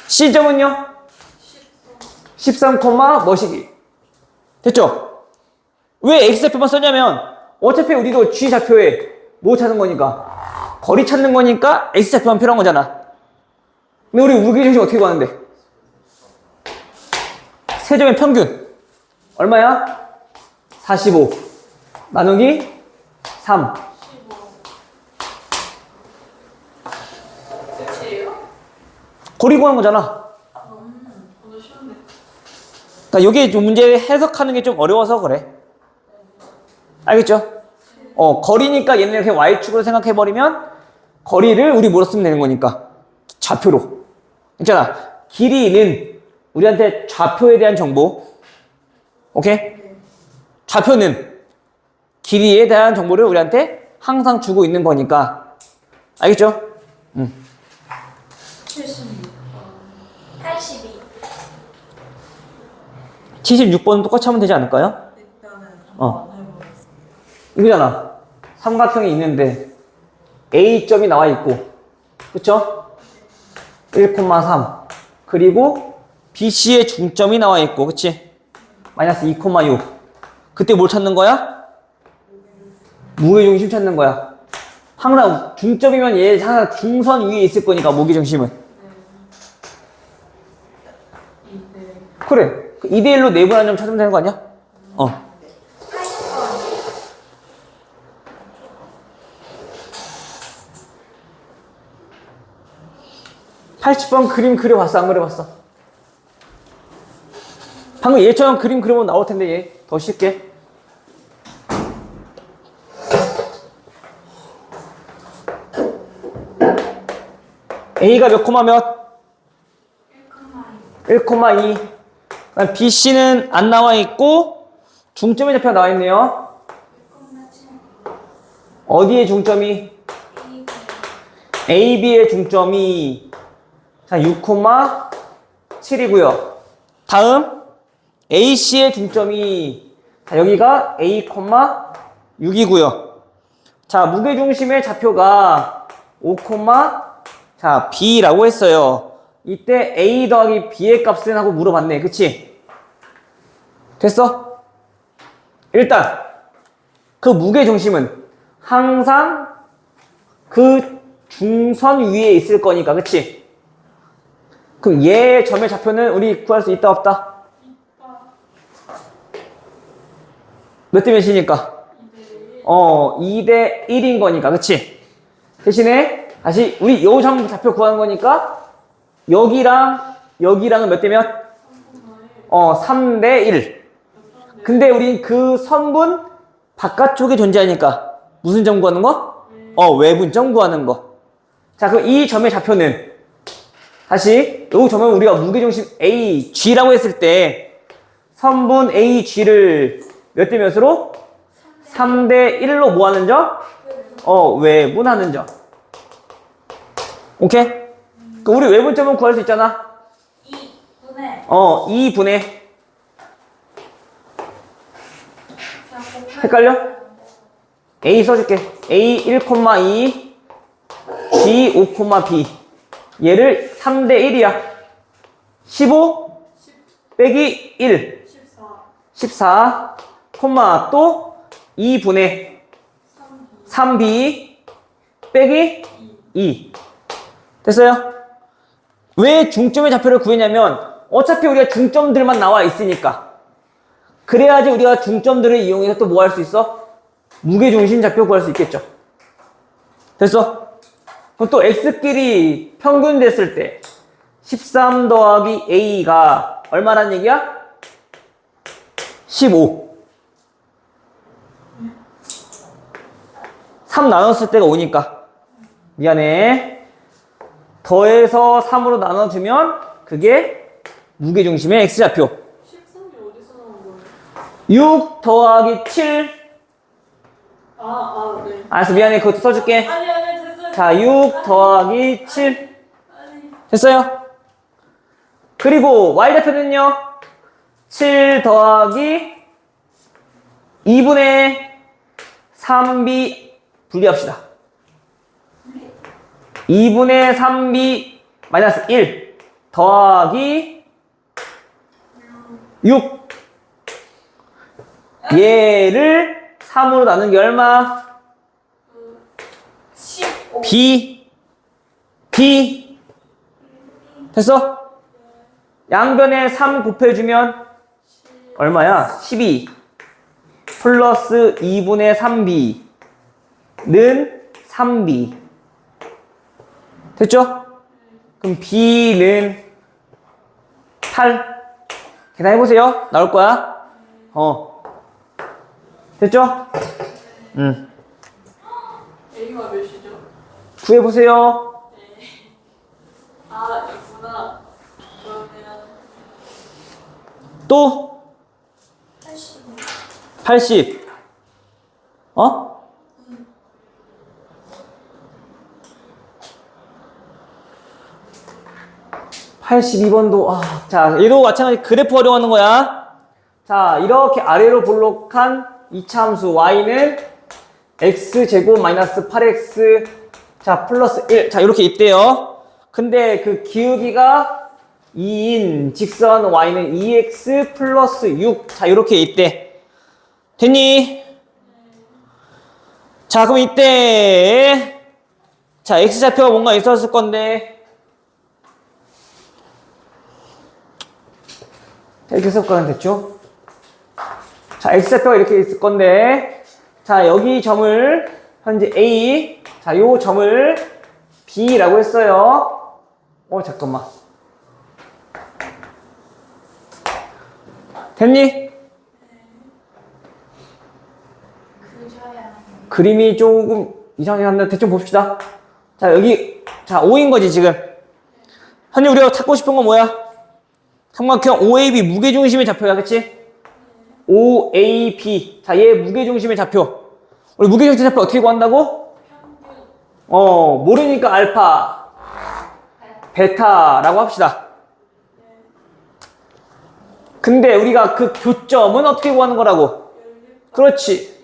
C점은요? 13, 뭐시기. 됐죠? 왜 X좌표만 썼냐면 어차피 우리도 G좌표에 뭐 찾는 거니까 거리 찾는 거니까 X좌표만 필요한 거잖아. 근데 우리 무게중심 어떻게 구하는데? 세 점의 평균 얼마야? 45 나누기 3. 거리 구하는 거잖아. 오늘 쉬운데. 그러니까 여기 좀 문제 해석하는 게 좀 어려워서 그래. 알겠죠? 거리니까 얘네를 그냥 Y축으로 생각해버리면 거리를 우리 뭐로 쓰면 되는 거니까 좌표로. 있잖아. 길이는 우리한테 좌표에 대한 정보. 오케이? 좌표는 길이에 대한 정보를 우리한테 항상 주고 있는 거니까. 알겠죠? 82. 76번은 똑같이 하면 되지 않을까요? 일단은 어. 한번 해보겠습니다. 이거잖아. 삼각형이 있는데 A점이 나와 있고, 그쵸? 1,3 그리고 BC의 중점이 나와 있고, 그치? 마이너스 2,6 그때 뭘 찾는 거야? 무게중심 찾는 거야. 항상 중점이면 얘 항상 중선 위에 있을 거니까 무게중심은. 그래. 2대1로 내분한 점 찾으면 되는 거 아니야? 80번. 80번 그림 그려봤어, 안 그려봤어? 방금 얘처럼 그림 그리면 나올 텐데, 얘. 더 쉽게. A가 몇 코마 몇? 1,2. 그다음 BC는 안 나와 있고, 중점의 좌표가 나와 있네요. 어디에 중점이? AB의 중점이 자 6,7이고요. 다음 AC의 중점이 자 여기가 A,6이고요. 자 무게중심의 좌표가 5, 자 B라고 했어요. 이때 A 더하기 B의 값은 하고 물어봤네. 그치? 됐어? 일단 그 무게중심은 항상 그 중선 위에 있을 거니까, 그치? 그럼 얘 점의 좌표는 우리 구할 수 있다, 없다? 몇 대 몇이니까? 2대 1인 거니까, 그치? 대신에, 다시, 우리 요 점 좌표 구하는 거니까, 여기랑, 여기랑은 몇 대 몇? 3대 1. 근데 우린 그 선분 바깥쪽에 존재하니까, 무슨 점 구하는 거? 외분점 구하는 거. 자, 그럼 이 점의 좌표는 다시 이 점은 우리가 무게중심 AG라고 했을 때 선분 AG를 몇 대 몇으로? 3대 1로 뭐 하는 점? 외분하는 점. 오케이? 그럼 우리 외분점은 구할 수 있잖아. 2분의 2분의 헷갈려? A 써줄게. A 1,2 G 5, B 얘를 3대 1이야. 15 빼기 1 14 콤마 또 2분의 3B 빼기 2 됐어요? 왜 중점의 좌표를 구했냐면 어차피 우리가 중점들만 나와 있으니까 그래야지 우리가 중점들을 이용해서 또 뭐 할 수 있어? 무게중심 좌표 구할 수 있겠죠. 됐어? 그럼 또 X끼리 평균 됐을 때 13 더하기 A가 얼마란 얘기야? 15. 3 나눴을 때가 5니까. 미안해. 더해서 3으로 나눠주면 그게 무게중심의 X좌표. 13이 어디서 나온 거예요? 6 더하기 7. 네. 알았어, 미안해. 그것도 써줄게. 아니, 됐어요. 자, 6 더하기 7. 아니. 됐어요? 그리고 Y좌표는요? 7 더하기 2분의 3B 분리합시다. 2분의 3B 마이너스 1 더하기 6 얘를 3으로 나눈 게 얼마? 15 B 됐어? 양변에 3 곱해주면 얼마야? 12 플러스 2분의 3B는 3B 됐죠? 그럼 B는 8 계산해보세요. 나올 거야. 됐죠? A가 몇이죠? 구해보세요. 있구나. 그러면 또 80 82번도 자 얘도 마찬가지 그래프 활용하는 거야. 자 이렇게 아래로 볼록한 이차함수 y는 x제곱 마이너스 8x 자 플러스 1 자 이렇게 있대요. 근데 그 기울기가 2인 직선 y는 2x 플러스 6 자 이렇게 있대. 됐니? 자 그럼 이때 자 x좌표가 뭔가 있었을 건데 이렇게 섞으면 됐죠? 자, x좌표가 이렇게 있을 건데, 자, 여기 점을, 현재 A, 자, 요 점을 B라고 했어요. 잠깐만. 됐니? 그저야. 그림이 조금 이상하긴 한데 대충 봅시다. 자, 여기, 자, 5인 거지, 지금. 현재 우리가 찾고 싶은 건 뭐야? 삼각형 OAB 무게중심의 좌표야, 그치? OAB. 자, 얘 무게중심의 좌표. 우리 무게중심의 좌표 어떻게 구한다고? 모르니까 알파, 베타라고 합시다. 근데 우리가 그 교점은 어떻게 구하는 거라고? 그렇지.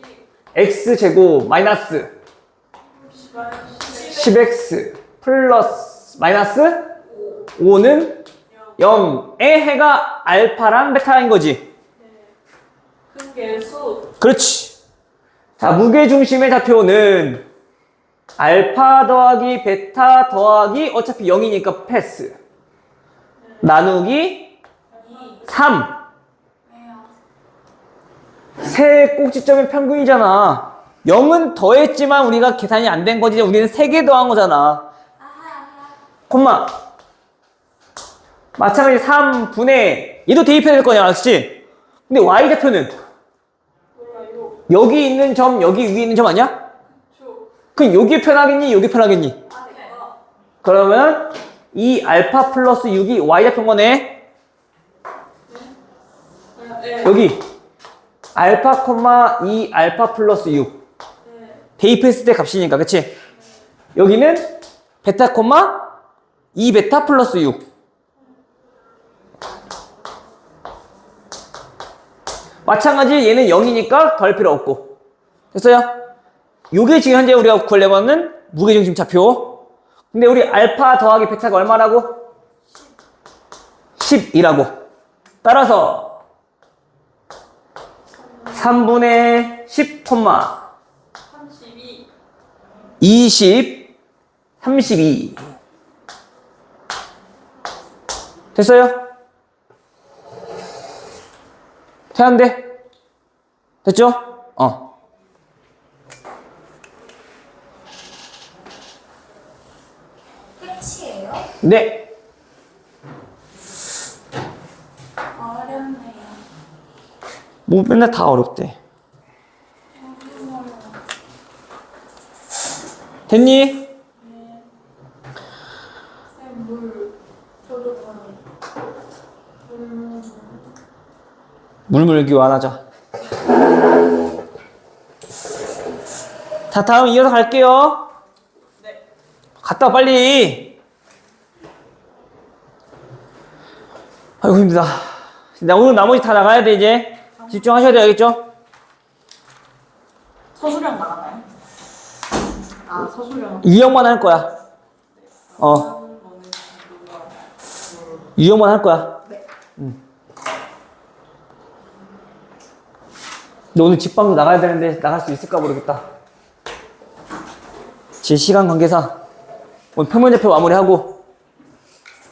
x제곱 마이너스 10x 플러스 마이너스 5는 0의 해가 알파랑 베타인 거지. 그게 수. 그렇지. 자, 무게중심의 좌표는 알파 더하기 베타 더하기 어차피 0이니까 패스. 나누기 3. 왜요? 세 꼭지점의 평균이잖아. 0은 더했지만 우리가 계산이 안 된 거지. 우리는 3개 더한 거잖아. 아하. 콤마. 마찬가지 3분의 얘도 대입해야 될 거냐, 알았지? 근데 y좌표는 몰라요. 여기 있는 점, 여기 위에 있는 점 아니야? 초. 그럼 여기 편하겠니? 여기 편하겠니? 아, 네. 그러면 이 알파 플러스 6이 y좌표인 거네. 네. 여기 알파 콤마 2 알파 플러스 6 네. 대입했을 때 값이니까, 그치? 여기는 베타 콤마 2 베타 플러스 6. 마찬가지 얘는 0이니까 더할 필요 없고. 됐어요? 요게 지금 현재 우리가 구하려고 하는 무게중심 좌표. 근데 우리 알파 더하기 베타가 얼마라고? 10이라고. 따라서 3분의 10, 32. 20, 32. 됐어요? 태한데? 됐죠? 끝이에요? 네. 어렵네요. 뭐 맨날 다 어렵대. 됐니? 물. 저도 물물 교환하자. 자, 다음 이어서 갈게요. 네. 갔다 와, 빨리. 아이고, 힘들다. 나 오늘 나머지 다 나가야 돼, 이제. 집중하셔야 돼, 알겠죠? 서술형 나가나요? 아, 서술형. 유형만 할 거야. 유형만 할 거야. 네. 너 오늘 직방도 나가야 되는데 나갈 수 있을까 모르겠다. 제 시간 관계상 오늘 평면좌표 마무리하고.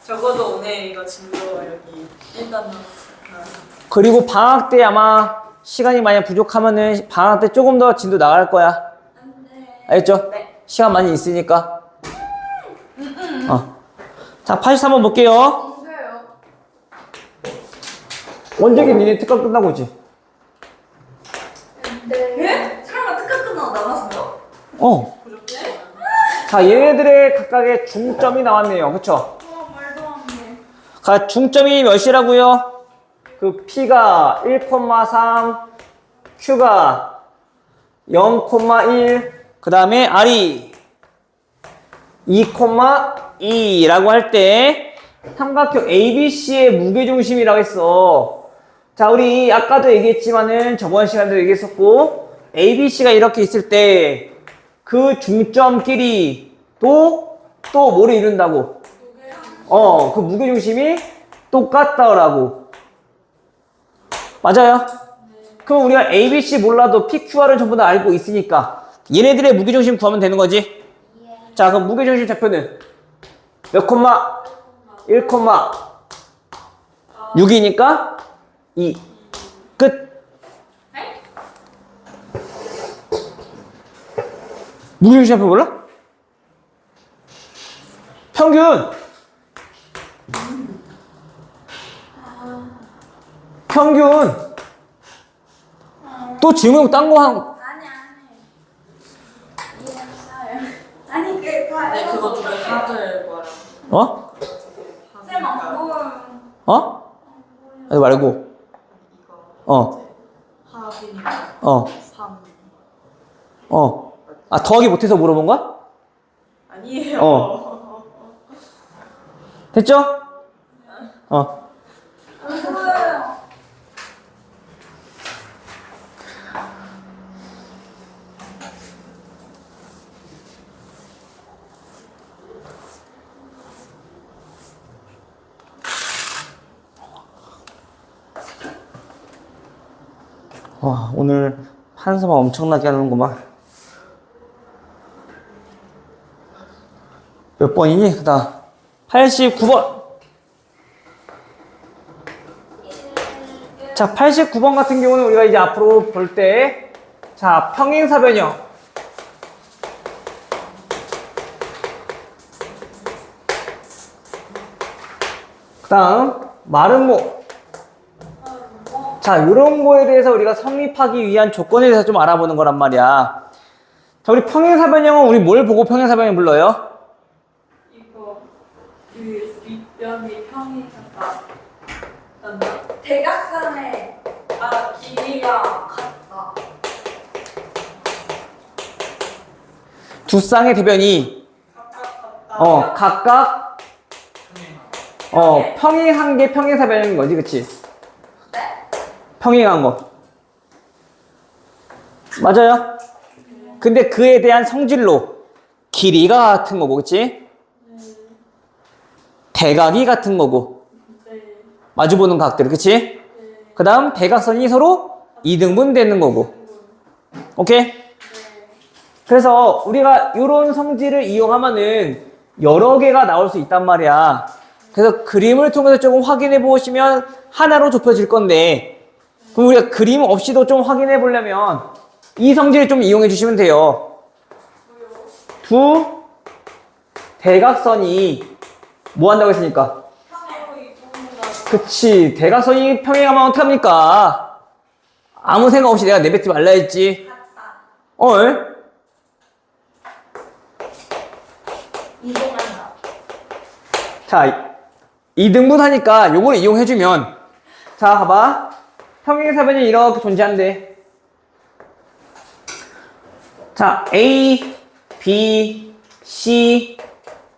적어도 오늘 이거 진도 여기 일단 그리고 방학 때 아마 시간이 많이 부족하면은 방학 때 조금 더 진도 나갈 거야. 알겠죠? 네. 시간 많이 있으니까. 자, 83번 볼게요. 이거요. 원적이 니네 특강 끝나고 있지? 예? 설마 특강 끝나고 나갔어요? 자, 얘네들의 각각의 중점이 나왔네요. 그쵸? 말도 안 돼. 중점이 몇이라고요? 그 P가 1,3, Q가 0,1, 그 다음에 R이 2,2라고 할 때 삼각형 ABC의 무게중심이라고 했어. 자, 우리 아까도 얘기했지만은 저번 시간에도 얘기했었고, ABC가 이렇게 있을 때 그 중점끼리 또 뭐를 이룬다고? 그 무게중심이 똑같다라고. 맞아요? 그럼 우리가 ABC 몰라도 PQR은 전부 다 알고 있으니까 얘네들의 무게중심 구하면 되는 거지? 자, 그럼 무게중심 좌표는 몇 콤마? 1, 6이니까 2. 끝. 무게중심 좌표 몰라? 평균 평균. 또 질문 딴 거 한, 아니 이해했어요. 아니 그거 네, 그거 좀 하들 거랑. 어? 쌤 안보여. 어? 아니 말고. 이거 어. 합이니까 어. 3. 어. 아, 더하기 못해서 물어본 거야? 아니에요. 어. 됐죠? 어. 안 보여요. 와, 오늘 한숨만 엄청나게 하는구만. 몇 번이니? 그다음 89번. 자, 89번 같은 경우는 우리가 이제 앞으로 볼 때, 자, 평행사변형. 그다음 마름모. 자, 이런 거에 대해서 우리가 성립하기 위한 조건에 대해서 좀 알아보는 거란 말이야. 자, 우리 평행사변형은 우리 뭘 보고 평행사변형 불러요? 이거 그 윗변이 평이 같다. 맞나? 대각선의 아 길이가 같다. 두 쌍의 대변이 각각 같다. 각각 평행한 게 평행사변형인 거지, 그치? 네? 평행한 거. 맞아요? 근데 그에 대한 성질로 길이가 같은 거고, 그치? 대각이 같은 거고, 네. 마주보는 각들, 그치? 그 다음 대각선이 서로 이등분 되는 거고. 오케이? 그래서 우리가 이런 성질을 이용하면은 여러 개가 나올 수 있단 말이야. 그래서 그림을 통해서 조금 확인해 보시면 하나로 좁혀질 건데, 그럼 우리가 그림 없이도 좀 확인해 보려면 이 성질을 좀 이용해 주시면 돼요. 두 대각선이 뭐 한다고 했으니까? 평이 동일하다. 그치. 대각선이 평행하면 어떡합니까? 아무 생각 없이 내가 내뱉지 말라 했지. 같다. 어? 이동한다. 자, 2등분 하니까 요거를 이용해주면, 자, 봐봐. 평행사변이 이렇게 존재한대. 자, A, B, C,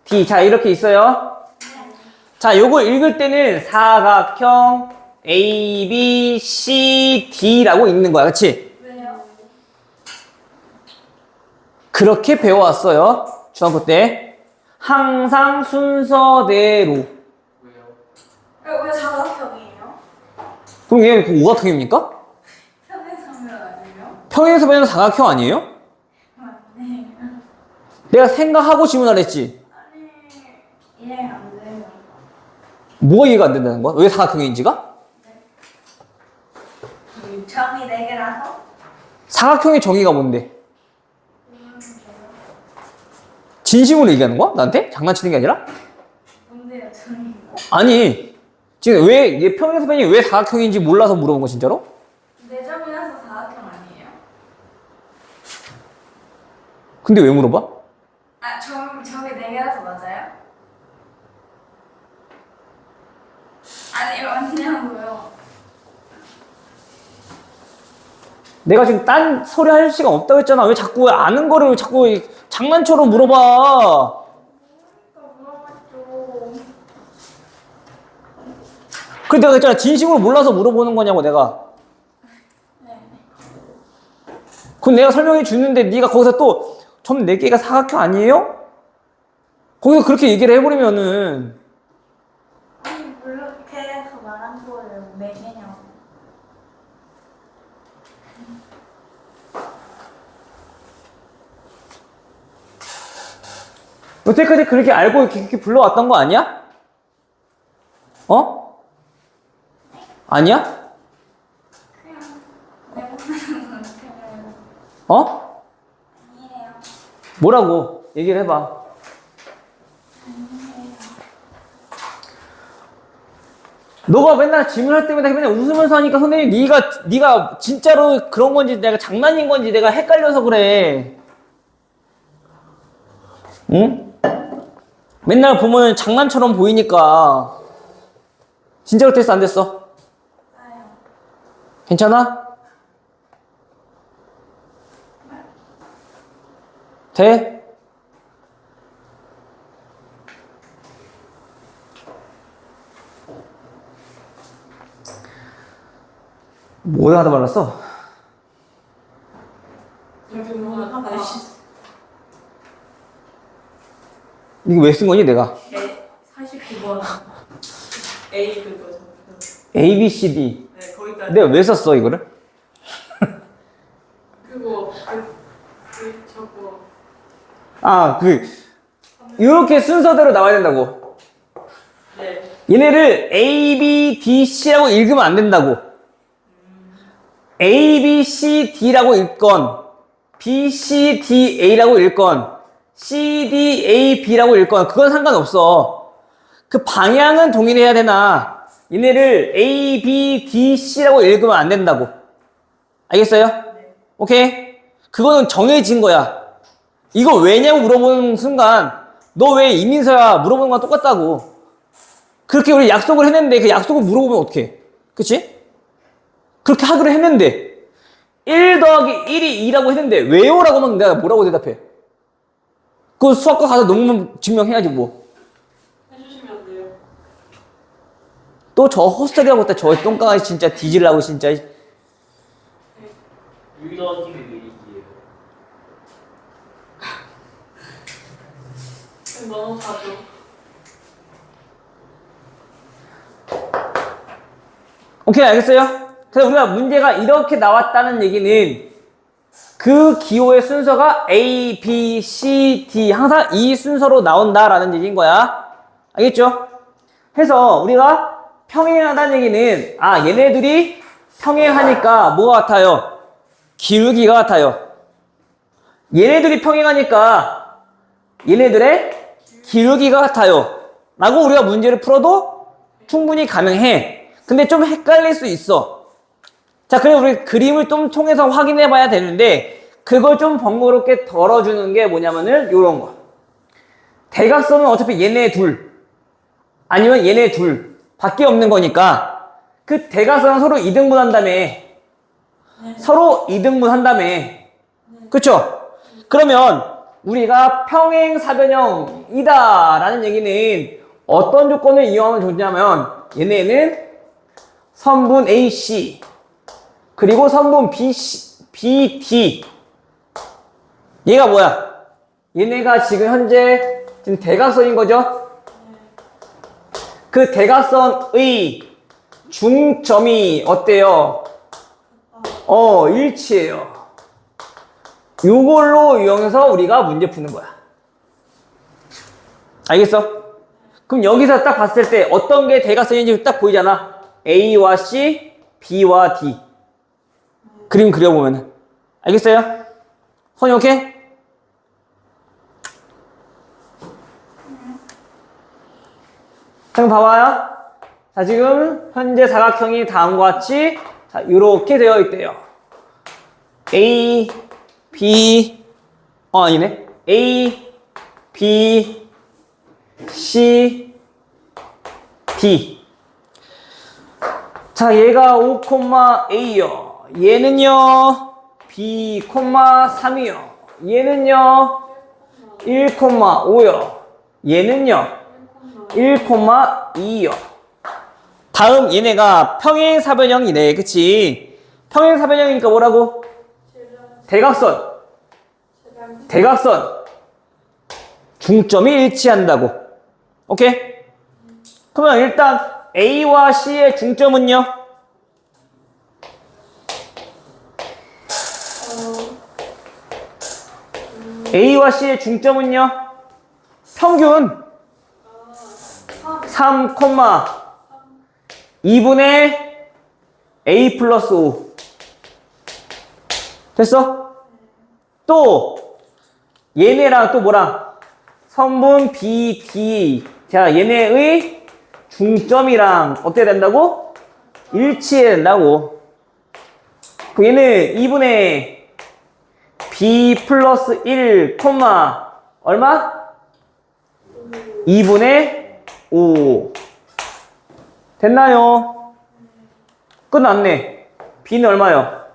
D. 자, 이렇게 있어요. 자, 요거 읽을 때는 사각형 A, B, C, D라고 읽는 거야. 그치? 왜요? 그렇게 배워왔어요. 중학교 때. 항상 순서대로. 왜요? 왜 사각형이에요? 그럼 얘 그 오각형입니까? 평행선면 아니에요? 평행사변은 사각형 아니에요? 맞네. 내가 생각하고 질문을 했지. 아니 이해 안 돼요. 뭐가 이해가 안 된다는 거야? 왜 사각형인지가? 점이 4개라서? 사각형의 정의가 뭔데? 진심으로 얘기하는 거야? 나한테? 장난치는 게 아니라? 뭔데요 점이? 아니, 지금 왜, 얘 평행사변이 왜 사각형인지 몰라서 물어본 거, 진짜로? 4점이라서 사각형 아니에요? 근데 왜 물어봐? 아 점이 4개라서 맞아요? 아니 맞냐고요. 내가 지금 딴 소리 할 시간 없다고 했잖아. 왜 자꾸 아는 거를 왜 자꾸 장난처럼 물어봐? 물어봤죠. 그래, 내가 했잖아. 진심으로 몰라서 물어보는 거냐고, 내가. 네. 그럼 내가 설명해 주는데 네가 거기서 또 점 4개가 사각형 아니에요? 거기서 그렇게 얘기를 해버리면은 아니 물론 그래서 말한 거예요. 4개냐고. 여태까지 그렇게 알고 이렇게 불러왔던 거 아니야? 어? 아니야? 어? 아니에요. 뭐라고? 얘기를 해봐. 너가 맨날 질문할 때마다 맨날 웃으면서 하니까 선생님 네가 진짜로 그런 건지 내가 장난인 건지 내가 헷갈려서 그래. 응? 맨날 보면 장난처럼 보이니까. 진짜로 테스트 안 됐어? 괜찮아? 돼? 뭐에 하다 말랐어? 이거 왜 쓴 거니 내가? 49번 A 그거 A, B, C, D. 네 거기까지. 내가 왜 썼어 이거를? 그거 저거 아, 이렇게 순서대로 나와야 된다고. 네. 얘네를 A, B, D, C라고 읽으면 안 된다고. A, B, C, D라고 읽건, B, C, D, A라고 읽건, C, D, A, B라고 읽건, 그건 상관없어. 그 방향은 동일해야 되나, 얘네를 A, B, D, C라고 읽으면 안 된다고. 알겠어요? 오케이? 그거는 정해진 거야. 이거 왜냐고 물어보는 순간, 너 왜 이민서야? 물어보는 거랑 똑같다고. 그렇게 우리 약속을 했는데, 그 약속을 물어보면 어떡해? 그치? 그렇게 하기로 했는데 1 더하기 1이 2라고 했는데 왜요? 라고 하면 내가 뭐라고 대답해? 그 수학과 가서 논문 증명해야지 뭐. 해주시면 안 돼요. 또 저 헛소리하고 있다. 저 똥강아지 진짜 뒤질라고 진짜. 6 더하기 1이 2예요. 너무 자주. 오케이, 알겠어요? 그래서 우리가 문제가 이렇게 나왔다는 얘기는 그 기호의 순서가 A, B, C, D 항상 이 순서로 나온다라는 얘기인 거야. 알겠죠? 해서 우리가 평행하다는 얘기는 얘네들이 평행하니까 뭐가 같아요? 기울기가 같아요. 얘네들이 평행하니까 얘네들의 기울기가 같아요. 라고 우리가 문제를 풀어도 충분히 가능해. 근데 좀 헷갈릴 수 있어. 자, 그래서 우리 그림을 좀 통해서 확인해 봐야 되는데, 그걸 좀 번거롭게 덜어주는 게 뭐냐면은, 요런 거. 대각선은 어차피 얘네 둘, 아니면 얘네 둘, 밖에 없는 거니까, 그 대각선은 서로 이등분 한 다음에, 서로 이등분 한 다음에, 그쵸? 그러면, 우리가 평행사변형이다 라는 얘기는 어떤 조건을 이용하면 좋냐면, 얘네는 선분 AC, 그리고 선분 BD. 얘가 뭐야? 얘네가 지금 현재 대각선인 거죠? 그 대각선의 중점이 어때요? 일치해요. 요걸로 이용해서 우리가 문제 푸는 거야. 알겠어? 그럼 여기서 딱 봤을 때 어떤 게 대각선인지 딱 보이잖아. A와 C, B와 D. 그림 그려보면. 알겠어요? 선이 오케이? 자, 봐봐요. 자, 지금 현재 사각형이 다음과 같이 자, 이렇게 되어 있대요. A, B, 아니네. A, B, C, D. 자, 얘가 5,A요. 얘는요, B, 3이요. 얘는요, 1,5요. 얘는요, 1,2요. 다음 얘네가 평행사변형이네. 그치? 평행사변형이니까 뭐라고? 대각선. 대각선. 중점이 일치한다고. 오케이? 그러면 일단 A와 C의 중점은요? A와 C의 중점은요? 평균 3,2분의 A 플러스 5. 됐어? 또 얘네랑 또 뭐랑? 선분 BD. 자, 얘네의 중점이랑 어때야 된다고? 일치해야 된다고. 그럼 얘는 2분의 b 플러스 1, 얼마? 2분의 5. 됐나요? 끝났네. b는 얼마요?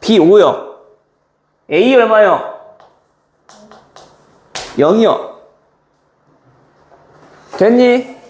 b 5요. a 얼마요? 0이요. 됐니?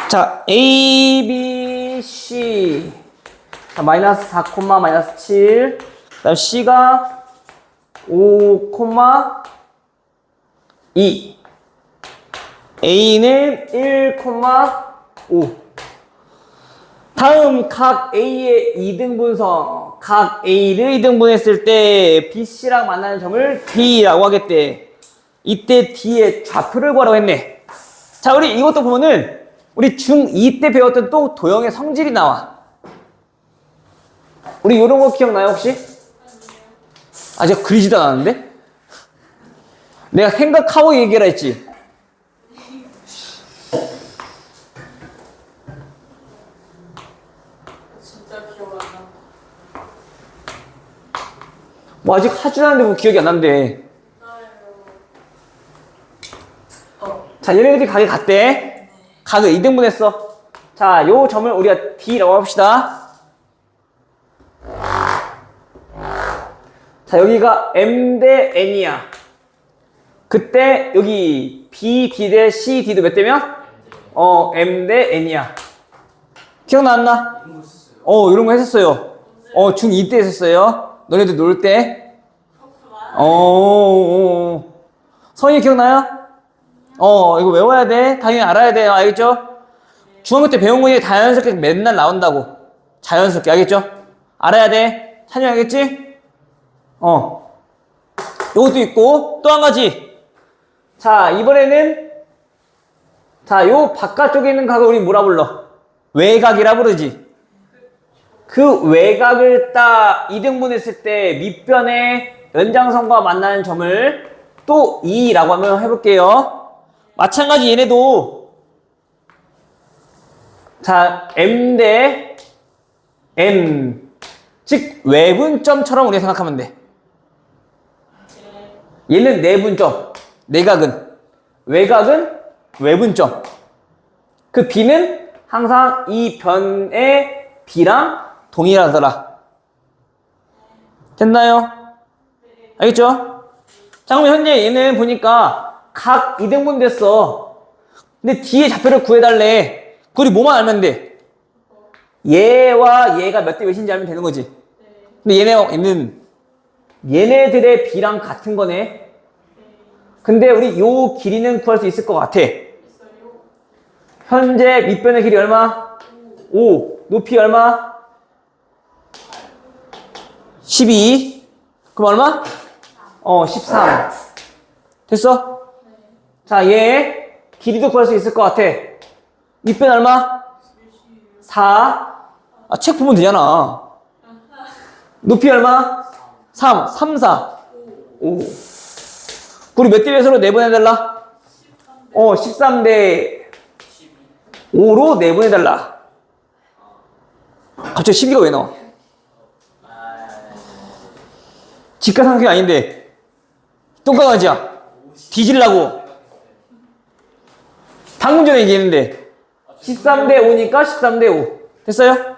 자, A, B, C. 자, 마이너스 4, 마이너스 7. 그 다음 C가 5, 2. A는 1, 5. 다음 각 A의 이등분성. 각 A를 이등분했을 때 BC랑 만나는 점을 D라고 하겠대. 이때 D의 좌표를 구하라고 했네. 자, 우리 이것도 보면은 우리 중2 때 배웠던 또 도형의 성질이 나와. 우리 이런 거 기억나요, 혹시? 아직 그리지도 않았는데? 내가 생각하고 얘기하라 했지. 진짜 기억 안 나. 뭐 아직 하지 않았는데 뭐 기억이 안 난대. 자, 얘네들이 각이 같대. 각을 2등분했어. 자, 요 점을 우리가 D라고 합시다. 자, 여기가 M 대 N이야. 그때 여기 B, D 대 C, D도 몇 대면? M 대 N이야. 기억났나? 이런 거 했었어요. 중2 때 했었어요. 너네들 놀 때. 성인이 기억나요? 이거 외워야 돼. 당연히 알아야 돼요. 알겠죠? 중학교 때 배운 거에 자연스럽게 맨날 나온다고. 자연스럽게. 알겠죠? 알아야 돼. 찬이 알겠지? 요것도 있고, 또 한 가지. 자, 이번에는, 자, 요 바깥쪽에 있는 각을 우리 뭐라 불러? 외곽이라 부르지. 그 외곽을 딱 2등분 했을 때 밑변의 연장선과 만나는 점을 또 2라고 한번 해볼게요. 마찬가지 얘네도 자 M 대 N 즉 외분점처럼 우리가 생각하면 돼. 얘는 내분점, 내각은 외곽은 외분점. 그 B는 항상 이 변의 B랑 동일하더라. 됐나요? 알겠죠? 자, 그럼 현재 얘는 보니까 각 2등분 됐어. 근데 D의 좌표를 구해달래. 그걸 뭐만 알면 돼? 얘와 얘가 몇 대 몇인지 알면 되는 거지. 근데 얘는 얘네들의 B랑 같은 거네. 근데 우리 요 길이는 구할 수 있을 것 같아. 현재 밑변의 길이 얼마? 5. 높이 얼마? 12. 그럼 얼마? 13. 됐어? 자, 얘 길이도 구할 수 있을 것 같아. 밑변 얼마? 4. 책 보면 되잖아. 높이 얼마? 3. 3, 4. 5. 우리 몇 대 몇으로 내보내달라? 13대 5로 내보내달라. 갑자기 12가 왜 나와? 직가상속이 아닌데 똥강아지야. 뒤질라고. 방금 전에 얘기했는데 13대 5니까 13대 5 됐어요?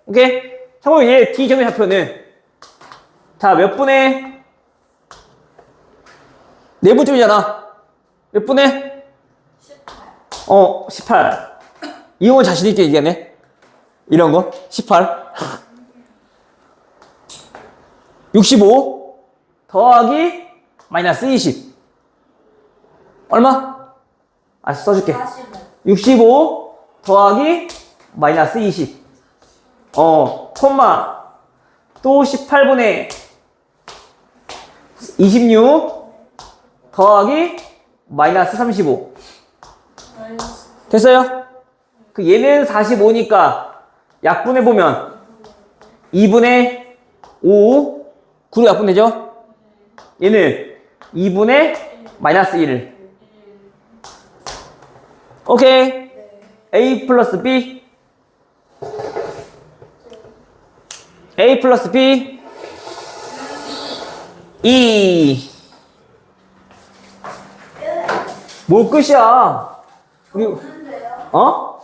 오케이? 참고로 얘 D점의 좌표는 자 몇 분의 내분점이잖아. 몇 분의? 18. 이거 자신있게 얘기하네. 이런 거 18 65 더하기 마이너스 20 얼마? 써줄게. 65 더하기 마이너스 20. 콤마 또 18분의 26 더하기 마이너스 35. 됐어요? 그 얘는 45니까 약분해보면 2분의 5 9로 약분되죠? 얘는 2분의 마이너스 1. 오케이. A 플러스 B A 플러스 B 2. 뭘 끝이야? 우리 어?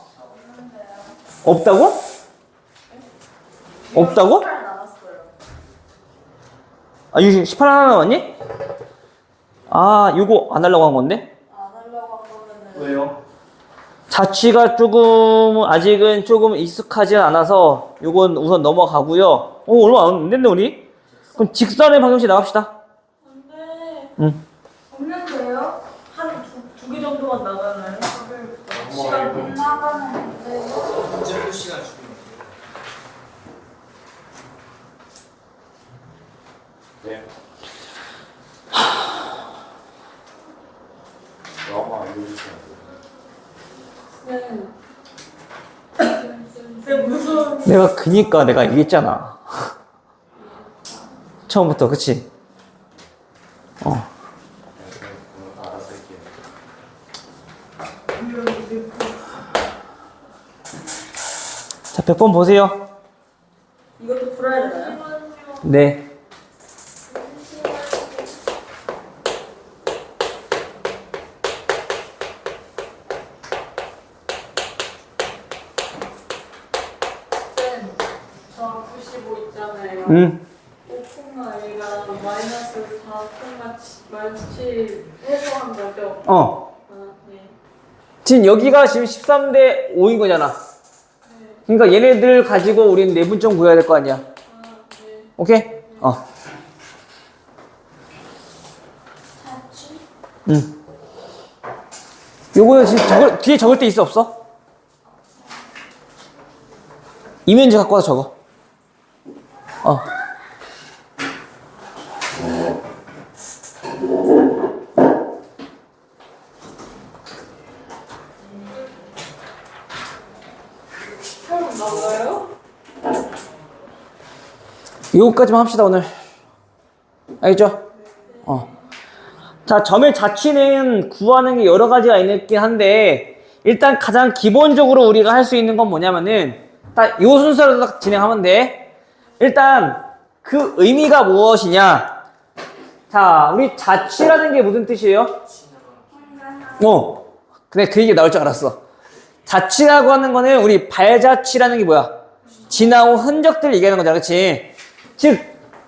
없다고? 없다고? 18 남았어요. 아, 18 하나 남았니? 아, 요거 안 하려고 한 건데? 안 하려고 한 거면은 왜요? 자취가 조금 아직은 조금 익숙하지 않아서 요건 우선 넘어가고요. 얼마 안 됐네 우리. 그럼 직선의 방정식 나갑시다. 안돼. 응. 없는데요? 한 두 개 정도만 나가나요? 시간 못 나가는데요? 문제 시간 주면 네. 영화 알려주시면 쌤 무서워. 내가 얘기했잖아. 처음부터 그치? 알아서 할게요. 자, 100번 보세요. 이것도 풀어야 되나요? 네. 쌤, 저 95 있잖아요. 5,1가 마이너스 4,7 해소한 거죠? 어. 아, 네. 지금 여기가 지금 13대 5인 거잖아. 그러니까 얘네들 가지고 우리는 내분점 구해야 될 거 아니야. 아, 네. 오케이? 요거는 지금 뒤에 적을 때 있어, 없어? 이면지 갖고 와서 적어. 처음 나와요? 요거까지만 합시다, 오늘. 알겠죠? 자, 점의 자취는 구하는 게 여러 가지가 있긴 한데, 일단 가장 기본적으로 우리가 할 수 있는 건 뭐냐면은, 딱 요 순서로 딱 진행하면 돼. 일단, 그 의미가 무엇이냐? 자, 우리 자취라는 게 무슨 뜻이에요? 근데 그 얘기 나올 줄 알았어. 자취라고 하는 거는 우리 발자취라는 게 뭐야? 지나온 흔적들 얘기하는 거잖아, 그치? 즉,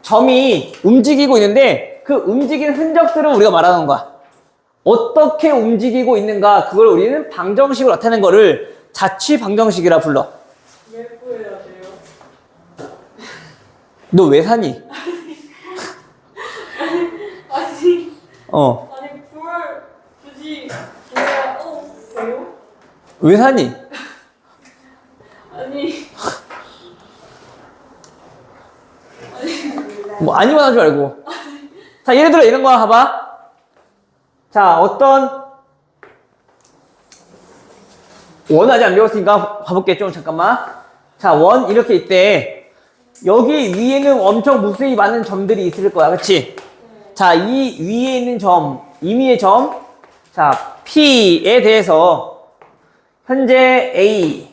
점이 움직이고 있는데 그 움직이는 흔적들을 우리가 말하는 거야. 어떻게 움직이고 있는가, 그걸 우리는 방정식으로 나타내는 거를 자취 방정식이라 불러. 예쁘해야 돼요. 너 왜 사니? 아니, 어. 아니, 굳이, 뭐야, 왜요? 왜 사니? 아니, 뭐 아니면 하지 말고. 자, 예를 들어 이런 거 봐봐. 자, 어떤 원 아직 안 배웠으니까 봐볼게. 좀 잠깐만. 자, 원 이렇게 있대. 여기 위에는 엄청 무수히 많은 점들이 있을 거야, 그치? 자, 이 위에 있는 점, 임의의 점, 자, P에 대해서 현재 A,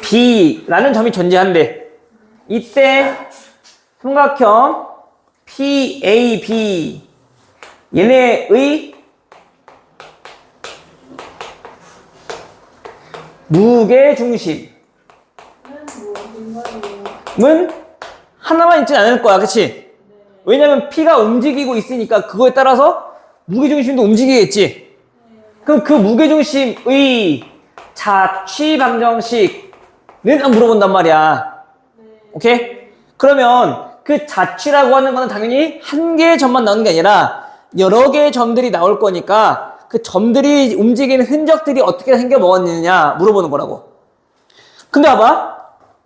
B라는 점이 존재한대. 이때 삼각형 PAB 얘네의 무게중심은 하나만 있진 않을 거야, 그치? 왜냐면 P가 움직이고 있으니까 그거에 따라서 무게중심도 움직이겠지. 그럼 그 무게중심의 자취 방정식은 안 물어본단 말이야. 오케이? 그러면 그 자취라고 하는 거는 당연히 한 개의 점만 나오는 게 아니라 여러 개의 점들이 나올 거니까 그 점들이 움직이는 흔적들이 어떻게 생겨 먹었느냐 물어보는 거라고. 근데 봐봐.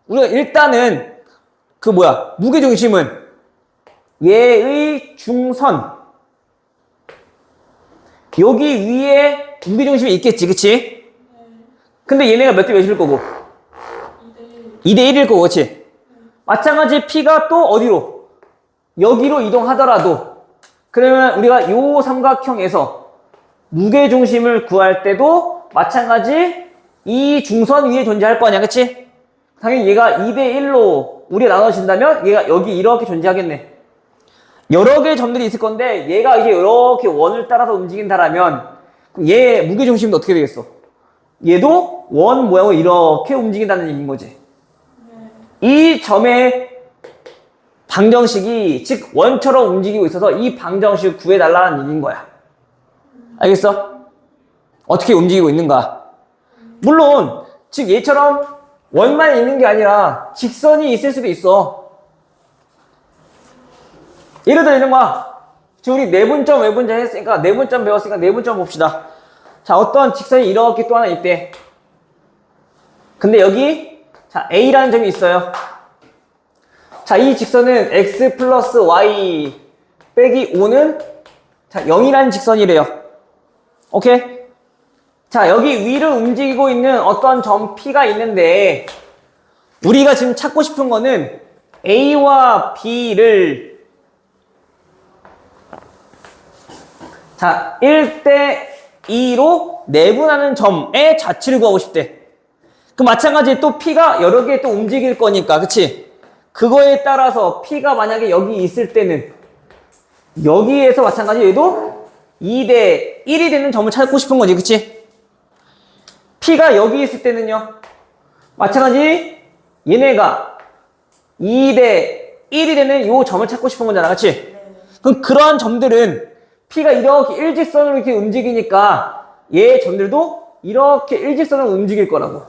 우리가 일단은 무게중심은 얘의 중선. 여기 위에 무게중심이 있겠지, 그치? 근데 얘네가 몇 대 몇일 거고? 2대 1일 거고, 그치? 마찬가지 P가 또 어디로? 여기로 이동하더라도 그러면 우리가 요 삼각형에서 무게중심을 구할 때도 마찬가지 이 중선 위에 존재할 거 아니야, 그치? 당연히 얘가 2대 1로 우리가 나눠진다면 얘가 여기 이렇게 존재하겠네. 여러 개의 점들이 있을 건데 얘가 이제 이렇게 원을 따라서 움직인다라면 그럼 얘 무게중심도 어떻게 되겠어? 얘도 원 모양으로 이렇게 움직인다는 얘기인 거지. 이 점의 방정식이 즉 원처럼 움직이고 있어서 이 방정식을 구해달라는 얘기인 거야. 알겠어? 어떻게 움직이고 있는가? 물론 즉 얘처럼 원만 있는 게 아니라 직선이 있을 수도 있어. 예를 들어 이런 거야. 지금 우리 내분점 외분점 했으니까 내분점 배웠으니까 내분점 봅시다. 자, 어떤 직선이 이렇게 또 하나 있대. 근데 여기 자 A라는 점이 있어요. 자, 이 직선은 x 플러스 y 빼기 5는 자 0이라는 직선이래요. 오케이? 자, 여기 위를 움직이고 있는 어떤 점 P가 있는데 우리가 지금 찾고 싶은 거는 A와 B를 자 1대 2로 내분하는 점의 자치를 구하고 싶대. 그 마찬가지 또 P가 여러 개 또 움직일 거니까, 그치? 그거에 따라서 P가 만약에 여기 있을 때는 여기에서 마찬가지 얘도 2대 1이 되는 점을 찾고 싶은 거지, 그치? P가 여기 있을 때는요 마찬가지 얘네가 2대 1이 되는 요 점을 찾고 싶은 거잖아, 그치? 그럼 그러한 점들은 P가 이렇게 일직선으로 이렇게 움직이니까 얘 점들도 이렇게 일직선으로 움직일 거라고.